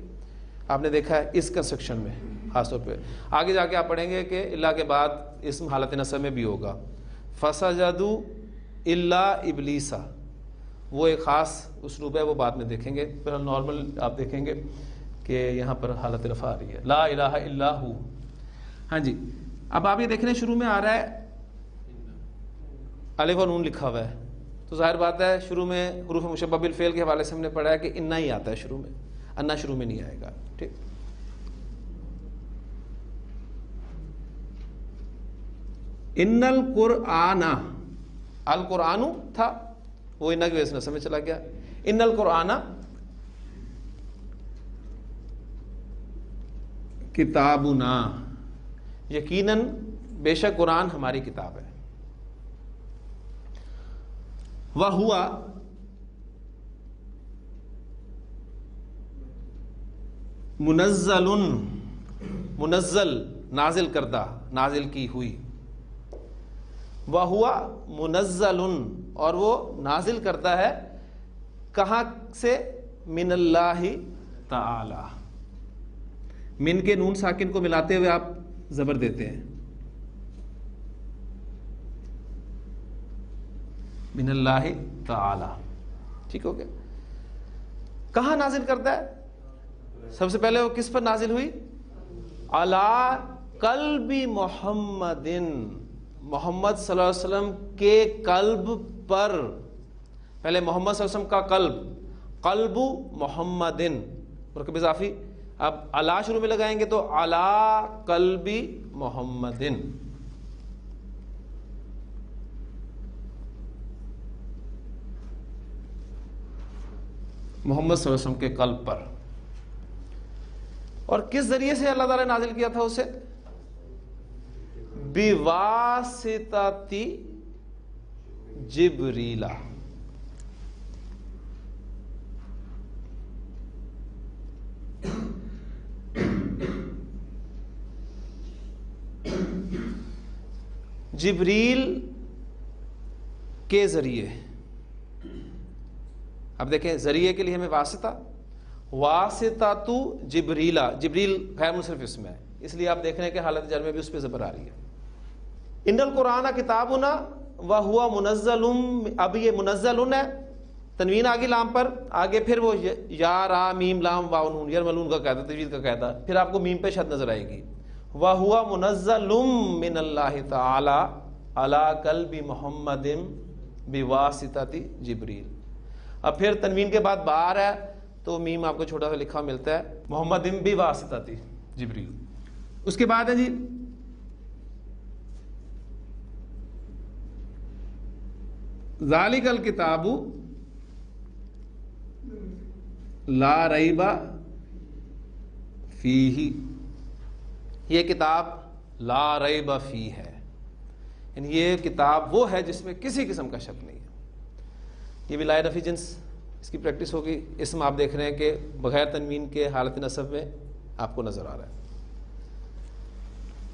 آپ نے دیکھا ہے اس کنسٹرکشن میں خاص طور پہ۔ آگے جا کے آپ پڑھیں گے کہ اللہ کے بعد اسم حالت نصب میں بھی ہوگا، فسجدوا الا ابلیسا، وہ ایک خاص اسلوب ہے، وہ بعد میں دیکھیں گے۔ پھر نارمل آپ دیکھیں گے کہ یہاں پر حالت رفع آ رہی ہے، لا الہ الا ہو۔ ہاں جی، اب آپ یہ دیکھ رہے ہیں شروع میں آ رہا ہے الف اور نون لکھا ہوا ہے، تو ظاہر بات ہے شروع میں حروف مشبہ بالفعل کے حوالے سے ہم نے پڑھا ہے کہ انا ہی آتا ہے شروع میں، انا شروع میں نہیں آئے گا، ٹھیک۔ ان القرآن، القرآن تھا وہ انا کی وجہ سے نصب میں چلا گیا، ان القرآن کتابنا، یقیناً بے شک قرآن ہماری کتاب ہے۔ وہوا منزل، منزل نازل کردہ، نازل کی ہوئی، وہوا منزل، اور وہ نازل کرتا ہے کہاں سے؟ من اللہ تعالی، من کے نون ساکن کو ملاتے ہوئے آپ زبر دیتے ہیں، من اللہ تعالی، ٹھیک ہو گیا۔ کہاں نازل کرتا ہے؟ سب سے پہلے وہ کس پر نازل ہوئی؟ علی قلب محمد، محمد صلی اللہ علیہ وسلم کے قلب پر۔ پہلے محمد صلی اللہ علیہ وسلم کا قلب، قلب محمد مرکب اضافی، اب علی شروع میں لگائیں گے تو علی قلب محمد، محمد صلی اللہ علیہ وسلم کے قلب پر۔ اور کس ذریعے سے اللہ تعالیٰ نے نازل کیا تھا اسے؟ بواسطۃ جبریل. جبریل کے ذریعے. اب دیکھیں ذریعے کے لیے ہمیں واسطہ تو جبریلا. جبریل غیر منصرف اسم ہے، اس لیے آپ دیکھ رہے ہیں کہ حالت جر میں بھی اس پہ زبر آ رہی ہے. ان القرآن کتابنا وہو منزل. اب یہ منزل ہے، تنوین آگے لام پر، آگے پھر وہ یا را میم لام واو نون یرملون کا قاعدہ، تجوید کا قاعدہ، پھر آپ کو میم پہ شد نظر آئے گی. وَهُوَ مُنَزَّلٌ مِّنَ اللَّهِ تَعَالَى عَلَى قَلْبِ مُحَمَّدٍ بِوَاسِطَةِ جبریل. اب پھر تنوین کے بعد با آ رہا ہے تو میم آپ کو چھوٹا سا لکھا ملتا ہے محمد بواسطۃ جبریل. اس کے بعد ہے جی ذالک الکتاب لا ریب فیہ. یہ کتاب لا ریب فی ہے، یعنی یہ کتاب وہ ہے جس میں کسی قسم کا شک نہیں ہے. یہ بھی لائے نفی جنس اس کی پریکٹس ہوگی. اسم آپ دیکھ رہے ہیں کہ بغیر تنوین کے حالت نصب میں آپ کو نظر آ رہا ہے.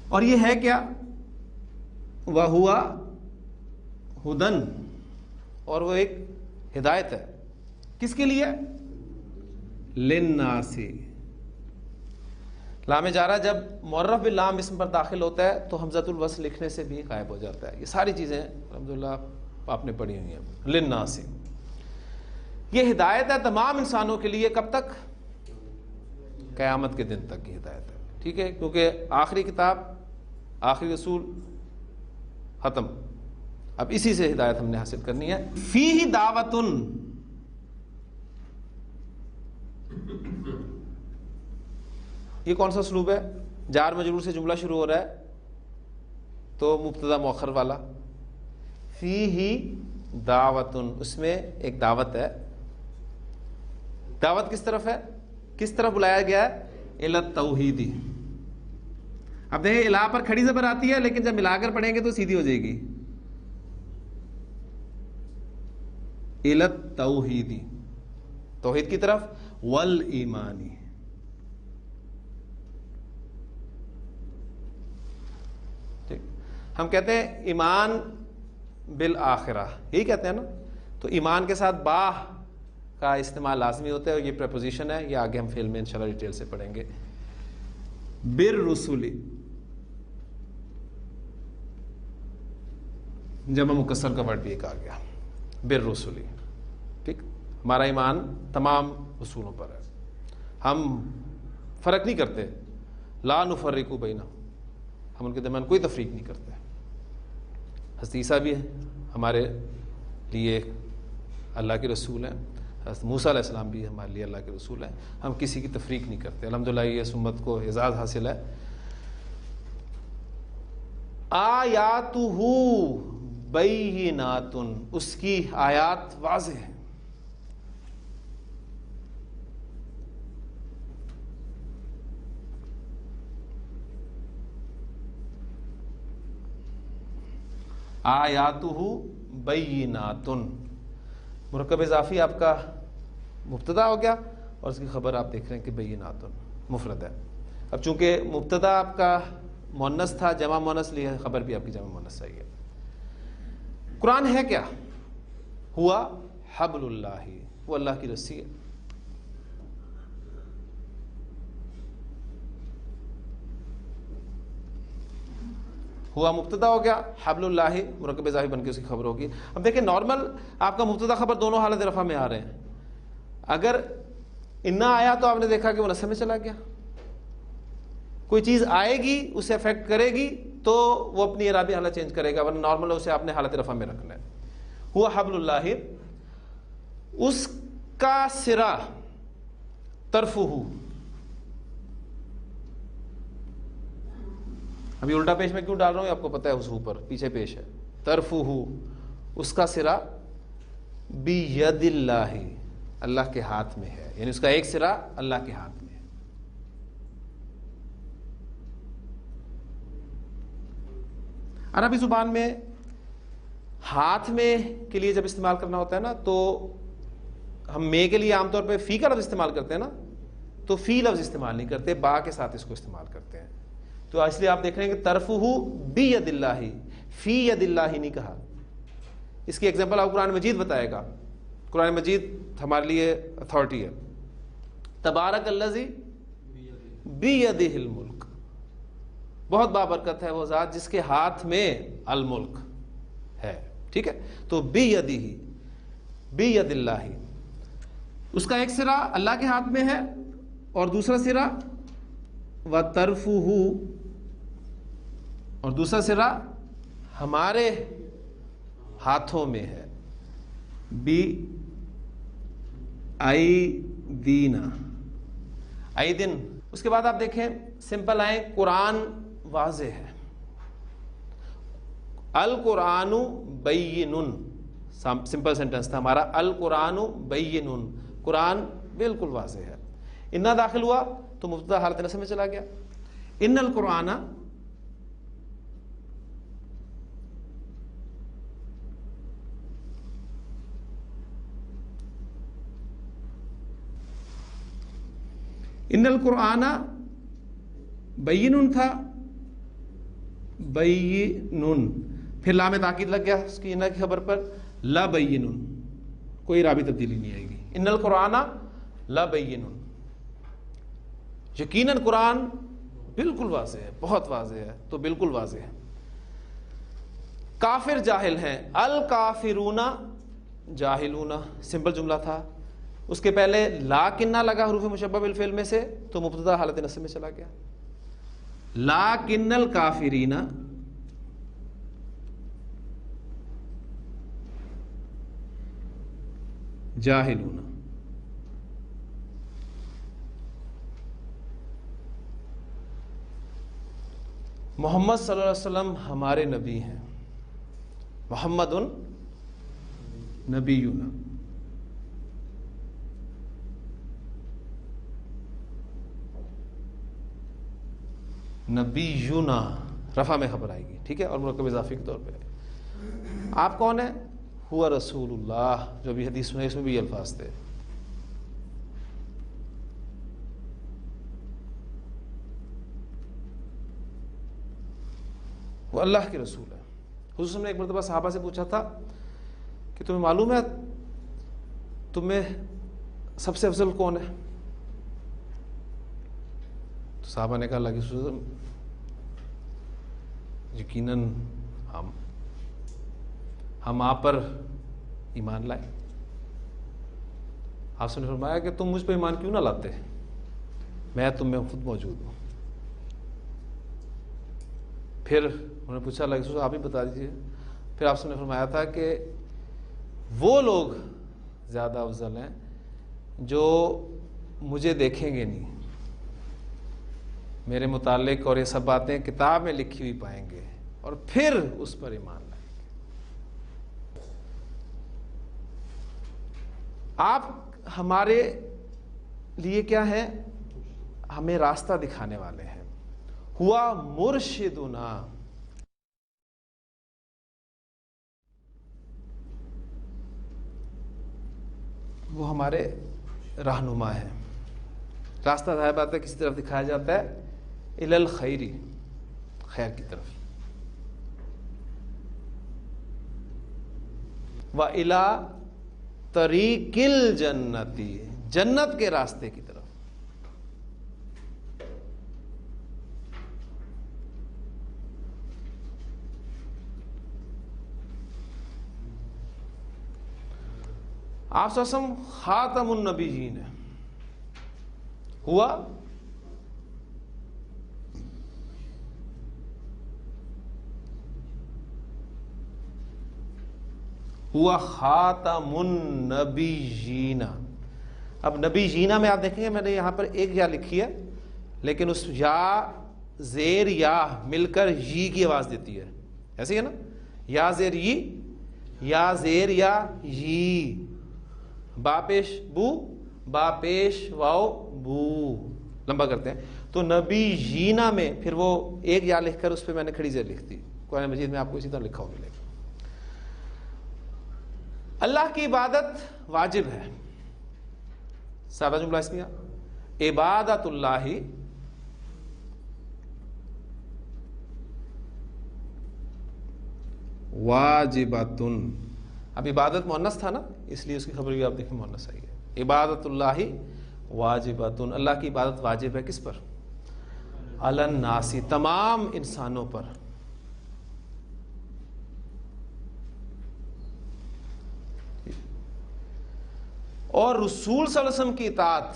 اور یہ ہے کیا؟ وَهُوَ ہدن، اور وہ ایک ہدایت ہے. کس کے لیے؟ للناس. لام جارہ جب معرف باللام اسم پر داخل ہوتا ہے تو حمزۃ الوصل لکھنے سے بھی غائب ہو جاتا ہے. یہ ساری چیزیں الحمدللہ آپ نے پڑھی ہوئی ہیں. للناس یہ ہدایت ہے تمام انسانوں کے لیے. کب تک؟ قیامت کے دن تک کی ہدایت ہے. ٹھیک ہے، کیونکہ آخری کتاب آخری رسول ختم. اب اسی سے ہدایت ہم نے حاصل کرنی ہے. فیہ دعوتن، یہ کون سا اسلوب ہے؟ جار مجرور سے جملہ شروع ہو رہا ہے تو مبتدا مؤخر والا. فیہ دعوتن، اس میں ایک دعوت ہے. دعوت کس طرف ہے؟ کس طرف بلایا گیا ہے؟ الی التوحید. اب دیکھیں الا پر کھڑی زبر آتی ہے لیکن جب ملا کر پڑھیں گے تو سیدھی ہو جائے گی. الی التوحید، توحید کی طرف. والایمانی، ہم کہتے ہیں ایمان بالآخرہ، یہی کہتے ہیں نا. تو ایمان کے ساتھ با کا استعمال لازمی ہوتا ہے، اور یہ پریپوزیشن ہے. یہ آگے ہم فعل میں انشاءاللہ ڈیٹیل سے پڑھیں گے. بالرسل، جمع مکسر کا ورڈ بھی ایک آ گیا. بالرسل، ٹھیک. ہمارا ایمان تمام رسولوں پر ہے. ہم فرق نہیں کرتے. لا نفرق بینہ، ہم ان کے درمیان کوئی تفریق نہیں کرتے. حضرت عیسیٰ بھی ہمارے لیے اللہ کے رسول ہیں، حضرت موسیٰ علیہ السلام بھی ہمارے لیے اللہ کے رسول ہیں. ہم کسی کی تفریق نہیں کرتے. الحمدللہ یہ اس امت کو اعزاز حاصل ہے. آیاتہ بینات، اس کی آیات واضح ہیں. آیاتہ بینات، مرکب اضافی آپ کا مبتدا ہو گیا اور اس کی خبر آپ دیکھ رہے ہیں کہ بینات مفرد ہے. اب چونکہ مبتدا آپ کا مؤنث تھا، جمع مؤنث لیے خبر بھی آپ کی جمع مؤنث چاہیے. قرآن ہے کیا؟ ہوا حبل اللہ، وہ اللہ کی رسی ہے. ہوا مبتدا ہو گیا، حبل اللہ مرکب اضافی بن کے اس کی خبر ہوگی. اب دیکھیں نارمل آپ کا مبتدا خبر دونوں حالت رفع میں آ رہے ہیں. اگر انا آیا تو آپ نے دیکھا کہ وہ نصب میں چلا گیا. کوئی چیز آئے گی اسے افیکٹ کرے گی تو وہ اپنی اعرابی حالت چینج کرے گا، ورنہ نارمل اسے آپ نے حالت رفع میں رکھنا ہے. ہوا حبل اللہ، اس کا سرا طرفہ. ابھی الٹا پیش میں کیوں ڈال رہا ہوں آپ کو پتہ ہے، اس پر پیچھے پیش ہے. طرفہ، اس کا سرا بید اللہ، اللہ کے ہاتھ میں ہے. یعنی اس کا ایک سرا اللہ کے ہاتھ میں ہے. عربی زبان میں ہاتھ میں کے لیے جب استعمال کرنا ہوتا ہے نا تو ہم میں کے لیے عام طور پہ فی کا لفظ استعمال کرتے ہیں نا, تو فی لفظ استعمال نہیں کرتے, با کے ساتھ اس کو استعمال کرتے ہیں. تو اس لیے آپ دیکھ رہے ہیں کہ ترفہ بید اللہ, فی ید اللہ نہیں کہا. اس کی ایگزامپل آپ قرآن مجید بتائے گا. قرآن مجید ہمارے لیے اتھارٹی ہے. تبارک الذی بیدہ الملک, بہت بابرکت ہے وہ ذات جس کے ہاتھ میں الملک ہے. ٹھیک ہے, تو بیدہ بید اللہ, اس کا ایک سرا اللہ کے ہاتھ میں ہے اور دوسرا سرا وطرفہ, اور دوسرا سرا ہمارے ہاتھوں میں ہے. بی ایدینا, ایدن. اس کے بعد آپ دیکھیں سمپل آئیں, قرآن واضح ہے. القرآن بین, سمپل سینٹنس تھا ہمارا, القرآن بین, قرآن بالکل واضح ہے. انا داخل ہوا تو مبتدا حالت نصب میں چلا گیا. ان القرآن, ان القرآن بین تھا, بین, پھر لام تاکید لگ گیا اس کی انا کی خبر پر, لا بین, کوئی رابی تبدیلی نہیں آئے گی. ان القرآن لا بین, یقیناً قرآن بالکل واضح ہے, بہت واضح ہے, تو بالکل واضح ہے. کافر جاہل ہیں, الکافرون جاہلون, سمپل جملہ تھا. اس کے پہلے لاکنہ لگا حروف مشبہ بالفعل میں سے, تو مبتدا حالت نصب میں چلا گیا. لاکن الکافرین جاہلون. محمد صلی اللہ علیہ وسلم ہمارے نبی ہیں. محمد نبینا, نبینا رفع میں خبر آئے گی. ٹھیک ہے, اور مرکب اضافی کے طور پہ. آپ کون ہیں؟ ہوا رسول اللہ, جو بھی حدیث سنے اس میں بھی یہ الفاظ تھے. وہ اللہ کے رسول ہے. حضور نے ایک مرتبہ صحابہ سے پوچھا تھا کہ تمہیں معلوم ہے تمہیں سب سے افضل کون ہے؟ تو صحابہ نے کہا اللہ کے رسول یقیناً ہم آپ پر ایمان لائے. آپ نے فرمایا کہ تم مجھ پہ ایمان کیوں نہ لاتے, میں تم میں خود موجود ہوں. پھر انہوں نے پوچھا اللہ کے رسول آپ ہی بتا دیجیے. پھر آپ نے فرمایا تھا کہ وہ لوگ زیادہ افضل ہیں جو مجھے دیکھیں گے نہیں, میرے متعلق اور یہ سب باتیں کتاب میں لکھی ہوئی پائیں گے اور پھر اس پر ایمان لائیں گے. آپ ہمارے لیے کیا ہیں؟ ہمیں راستہ دکھانے والے ہیں. ہوا مرشدنا, وہ ہمارے رہنما ہیں. راستہ ظاہر بات ہے کسی طرف دکھایا جاتا ہے, الی الخیری, خیر کی طرف, و الی طریق الجنتی, جنت کے راستے کی طرف. آپ صلی اللہ علیہ وسلم خاتم النبیین ہے. ہوا خاتم النبیین. اب نبی جینا میں آپ دیکھیں گے میں نے یہاں پر ایک یا لکھی ہے, لیکن اس یا زیر یا مل کر یی کی آواز دیتی ہے, ایسے ہی ہے نا, یا زیر یی, یا زیر یا یی, با پیش بو, با پیش واو بو, لمبا کرتے ہیں. تو نبی جینا میں پھر وہ ایک یا لکھ کر اس پہ میں نے کھڑی زیر لکھ دی. قرآن مجید میں آپ کو اسی طرح لکھا ہوا ملے گا. اللہ کی عبادت واجب ہے. سادہ جملہ اس میں عبادت اللہ واجبۃ. اب عبادت مؤنث تھا نا، اس لیے اس کی خبر بھی آپ دیکھیں مؤنث آئی ہے. عبادت اللہ واجبۃ، اللہ کی عبادت واجب ہے. کس پر؟ علی الناس، تمام انسانوں پر. اور رسول صلی اللہ علیہ وسلم کی اطاعت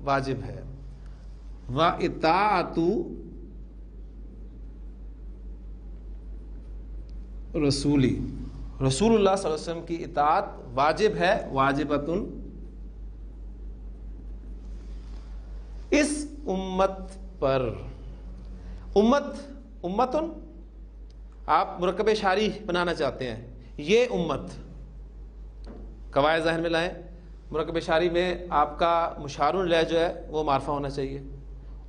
واجب ہے. وَإِطَاعَةُ رسولی، رسول اللہ صلی اللہ علیہ وسلم کی اطاعت واجب ہے. واجبۃ اس امت پر. امتن آپ مرکب اشاری بنانا چاہتے ہیں، یہ امت. قواعد ذہن میں لائیں. مرکب اشاری میں آپ کا مشار الیہ جو ہے وہ معرفہ ہونا چاہیے.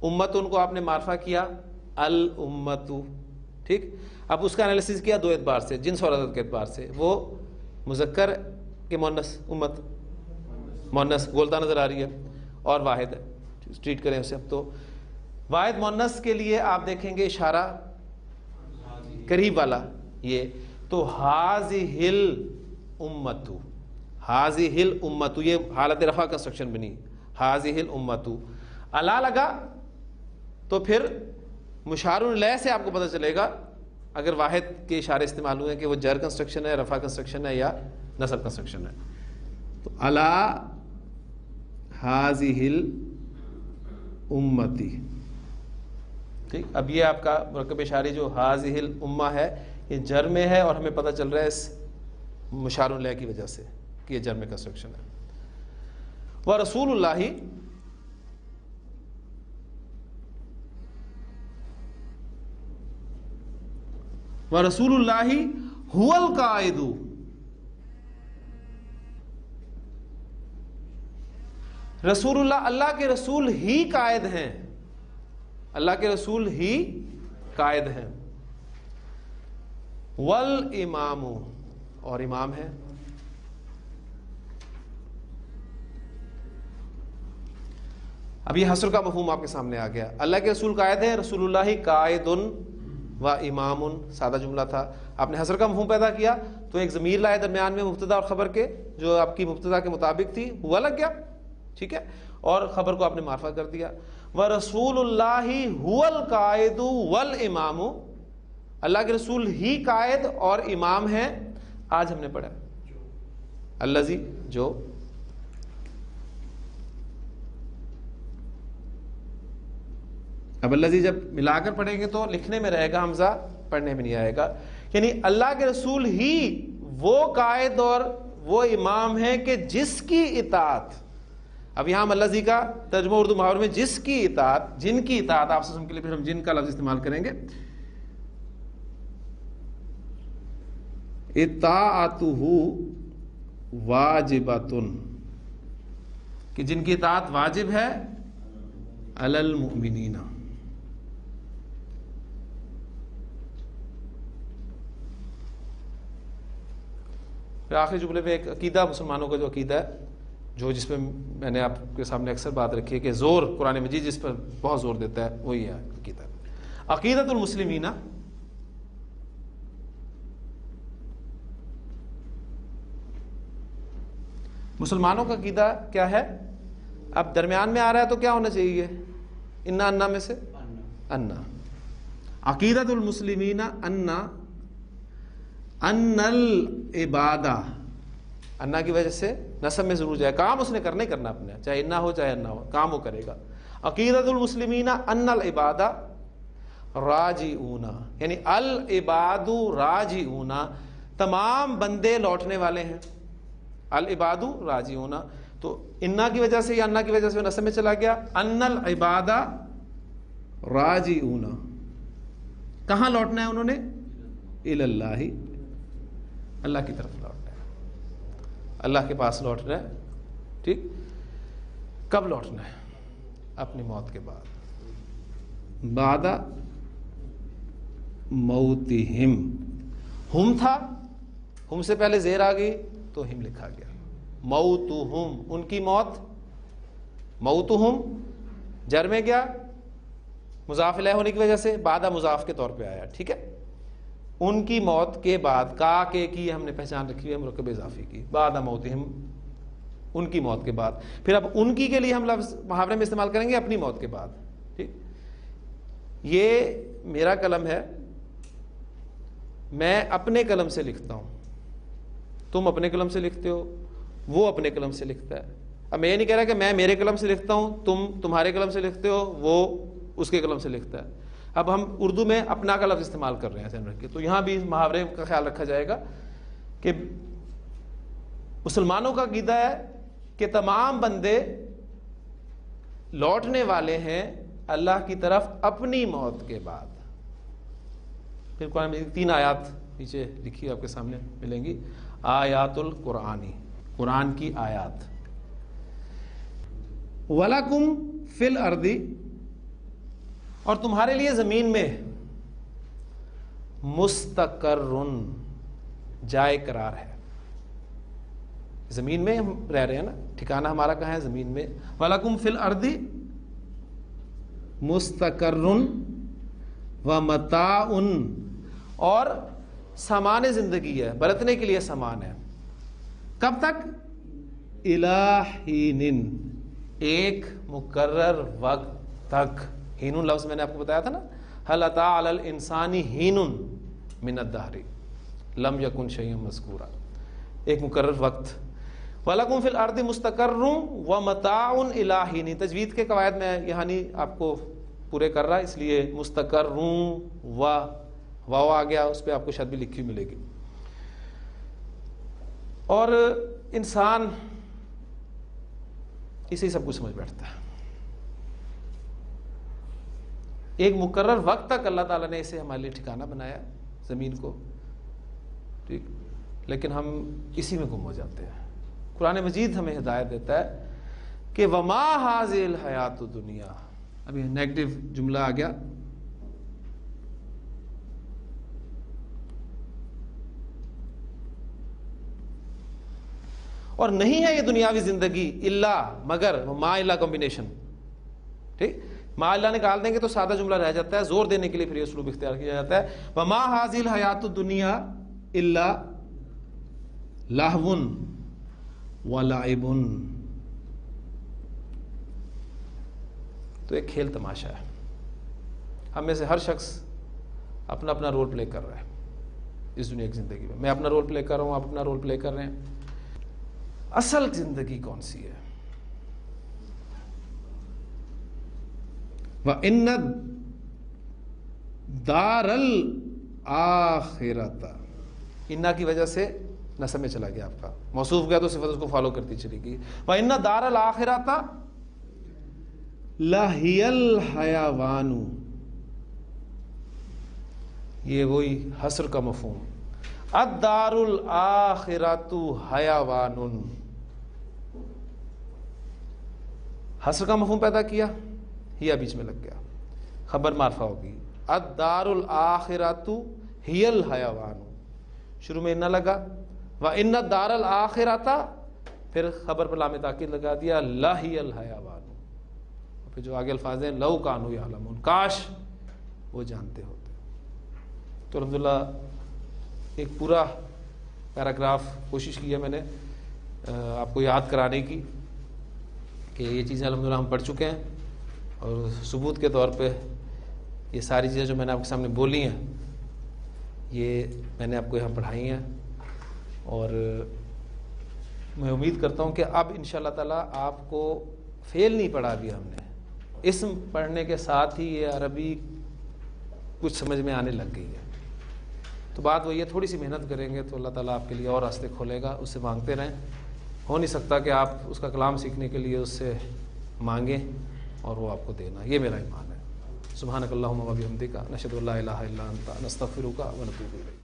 امتن کو آپ نے معرفہ کیا الامت. ٹھیک، اب اس کا انالیسس کیا دو اعتبار سے، جنس اور عدد کے اعتبار سے. وہ مذکر کے مؤنث، امت مؤنث گولتا نظر آ رہی ہے، اور واحد ہے، ٹریٹ کریں اسے. اب تو واحد مؤنث کے لیے آپ دیکھیں گے اشارہ قریب والا یہ تو ہاذہ الامۃ. ہاذہ الامۃ یہ حالت رفع کنسٹرکشن بنی. ہاذہ الامۃ الا لگا تو پھر مشار الیہ سے آپ کو پتہ چلے گا اگر واحد کے اشارے استعمال ہوئے کہ وہ جر کنسٹرکشن ہے، رفع کنسٹرکشن ہے، یا نصب کنسٹرکشن ہے. تو الا ہاذہ الامۃ. ٹھیک، اب یہ آپ کا مرکب اشاری جو ہاذہ الامہ ہے یہ جر میں ہے، اور ہمیں پتہ چل رہا ہے اس مشار الیہ کی وجہ سے کہ یہ جر میں کنسٹرکشن ہے. ورسول اللہ ورسول اللہ هو القائد. رسول اللہ، اللہ کے رسول ہی قائد ہیں. اللہ کے رسول ہی قائد ہیں. والامام، اور امام ہے. اب یہ حصر کا مفہوم آپ کے سامنے آ گیا. اللہ کے رسول قائد ہیں، رسول اللہ قائد و امام. سادہ جملہ تھا. آپ نے حصر کا مفہوم پیدا کیا تو ایک ضمیر لائے درمیان میں مبتدا اور خبر کے، جو آپ کی مبتدا کے مطابق تھی، ہوا لگ گیا. ٹھیک ہے، اور خبر کو آپ نے معرفہ کر دیا. وَرَسُولُ اللَّهِ هُوَ الْقَائِدُ وَالْإِمَامُ. اللہ کے رسول ہی قائد اور امام ہیں. آج ہم نے پڑھا الذی، جو. اب الذی جب ملا کر پڑھیں گے تو لکھنے میں رہے گا، حمزہ پڑھنے میں نہیں آئے گا. یعنی اللہ کے رسول ہی وہ قائد اور وہ امام ہیں کہ جس کی اطاعت. اب یہاں الذی کا ترجمہ اردو محاورے میں جس کی اطاعت، جن کی اطاعت، آپ کے لیے پھر ہم جن کا لفظ استعمال کریں گے. اطاعتہ واجبۃ، کہ جن کی اطاعت واجب ہے. علی المؤمنین، پھر آخری جملے میں ایک عقیدہ، مسلمانوں کا جو عقیدہ ہے، جو جس پہ میں نے آپ کے سامنے اکثر بات رکھی ہے کہ زور قرآن مجید جس پر بہت زور دیتا ہے وہی ہے عقیدہ. عقیدۃ المسلمین، مسلمانوں کا عقیدہ کیا ہے؟ اب درمیان میں آ رہا ہے تو کیا ہونا چاہیے؟ انا انا میں سے انا. عقیدۃ المسلمین انا العبادہ، انا کی وجہ سے نسب میں ضرور جائے. کام اس نے کرنا ہی کرنا اپنے، چاہے انا ہو چاہے انا ہو، کام وہ کرے گا. عقیدۃ المسلمین ان العبادہ راجعون، یعنی العباد راجعون، تمام بندے لوٹنے والے ہیں. العباد راجعون، تو انا کی وجہ سے یا انا کی وجہ سے نسب میں چلا گیا. ان العباد راجعون، کہاں لوٹنا ہے انہوں نے؟ الی اللہ، اللہ کی طرف لوٹنا ہے، اللہ کے پاس لوٹنا ہے. ٹھیک، کب لوٹنا ہے؟ اپنی موت کے بعد. بعد موتہم، ہم تھا، ہم سے پہلے زیر آ گئی تو ہم لکھا گیا، موتہم ان کی موت، موتہم جر میں گیا مضاف الیہ ہونے کی وجہ سے بعد مضاف کے طور پہ آیا، ٹھیک ہے، ان کی موت کے بعد، کا کے کی ہم نے پہچان رکھی ہے مرکب اضافی کی، بعد موتہم ان کی موت کے بعد، پھر اب ان کی کے لیے ہم لفظ محاورے میں استعمال کریں گے اپنی موت کے بعد، ٹھیک۔ یہ میرا قلم ہے، میں اپنے قلم سے لکھتا ہوں، تم اپنے قلم سے لکھتے ہو، وہ اپنے قلم سے لکھتا ہے۔ اب میں یہ نہیں کہہ رہا کہ میں میرے قلم سے لکھتا ہوں، تم تمہارے قلم سے لکھتے ہو، وہ اس کے قلم سے لکھتا ہے۔ اب ہم اردو میں اپنا کا لفظ استعمال کر رہے ہیں ذہن رکھیے، تو یہاں بھی محاورے کا خیال رکھا جائے گا کہ مسلمانوں کا عقیدہ ہے کہ تمام بندے لوٹنے والے ہیں اللہ کی طرف اپنی موت کے بعد۔ پھر قرآن میں 3 آیات نیچے لکھی آپ کے سامنے ملیں گی، آیات القرآنی، قرآن کی آیات۔ وَلَكُمْ فِي الْأَرْضِ، اور تمہارے لیے زمین میں، مستقرن جائے قرار ہے، زمین میں ہم رہ رہے ہیں نا، ٹھکانہ ہمارا کہاں ہے؟ زمین میں۔ وَلَكُمْ فِي الْأَرْضِ مستقرن وَمَتَاعٌ، اور سامان زندگی ہے، برتنے کے لیے سامان ہے، کب تک؟ اِلَىٰ حِینٍ، ایک مقرر وقت تک۔ ہینٌ لفظ میں نے آپ کو بتایا تھا نا، هَلْ أَتَىٰ عَلَى الْإِنسَانِ حِینٌ مِّنَ الدَّهْرِ لَمْ يَكُنْ شَيْئًا مَّذْكُورًا، ایک مقرر وقت۔ وَلَكُمْ فِي الْأَرْضِ مُسْتَقَرٌّ وَمَتَاعٌ إِلَىٰ حِینٍ، تجوید کے قواعد میں یہاں نہیں آپ کو پورے کر رہا، اس لیے مستقرٌ واو آ گیا، اس پہ آپ کو شاید بھی لکھی ملے گی۔ اور انسان اسے ہی سب کچھ سمجھ بیٹھتا ہے، ایک مقرر وقت تک اللہ تعالیٰ نے اسے ہمارے لیے ٹھکانہ بنایا زمین کو، ٹھیک، لیکن ہم اسی میں گم ہو جاتے ہیں۔ قرآن مجید ہمیں ہدایت دیتا ہے کہ وما هذه الحیات الدنیا، ابھی نیگیٹو جملہ آ گیا، اور نہیں ہے یہ دنیاوی زندگی الا مگر، ما الا کمبینیشن، ٹھیک، ما اللہ نکال دیں گے تو سادہ جملہ رہ جاتا ہے، زور دینے کے لیے پھر یہ اسلوب اختیار کیا جاتا ہے، وما هذه الحیات الدنیا الا لہو ولعب، تو ایک کھیل تماشا ہے، ہم میں سے ہر شخص اپنا اپنا رول پلے کر رہا ہے اس دنیا کی زندگی میں، میں اپنا رول پلے کر رہا ہوں، آپ اپنا رول پلے کر رہے ہیں۔ اصل زندگی کون سی ہے؟ وَإِنَّ دَارَ الْآخِرَةَ، اِنَّا کی وجہ سے نسب میں چلا گیا آپ کا، موصوف گیا تو صفت اس کو فالو کرتی چلی گئی۔ وَإِنَّ دَارَ الْآخِرَةَ لَهِيَ الْحَيَوَانُ، یہ وہی حصر کا مفہوم، الدار الآخرۃ حیوان، حصر کا مفہوم پیدا کیا، ہیا بیچ میں لگ گیا، خبر معرفہ ہوگی، الدار الآخرۃ ہی الحیوان، شروع میں نہ لگا، وَإِنَّ الدَّارَ الْآخِرَةَ، پھر خبر پر لام تاکید لگا دیا، لَهِيَ الْحَيَوَانُ، پھر جو آگے الفاظ ہیں لَوْ كَانُوا يَعْلَمُونَ، کاش وہ جانتے ہوتے۔ تو الحمدللہ ایک پورا پیراگراف کوشش کی ہے میں نے آپ کو یاد کرانے کی کہ یہ چیزیں الحمدللہ ہم پڑھ چکے ہیں، اور ثبوت کے طور پہ یہ ساری چیزیں جو میں نے آپ کے سامنے بولی ہیں یہ میں نے آپ کو یہاں پڑھائی ہیں، اور میں امید کرتا ہوں کہ اب انشاءاللہ تعالیٰ آپ کو فیل نہیں پڑھا دیا ہم نے، اسم پڑھنے کے ساتھ ہی یہ عربی کچھ سمجھ میں آنے لگ گئی ہے۔ تو بات وہی ہے، تھوڑی سی محنت کریں گے تو اللہ تعالیٰ آپ کے لیے اور راستے کھولے گا، اس سے مانگتے رہیں، ہو نہیں سکتا کہ آپ اس کا کلام سیکھنے کے لیے اس سے مانگیں اور وہ آپ کو دینا، یہ میرا ایمان ہے۔ سبحانک اللہم و بحمدک، نشہد ان لا الہ الا انت، نستغفرک و نتوب الیک۔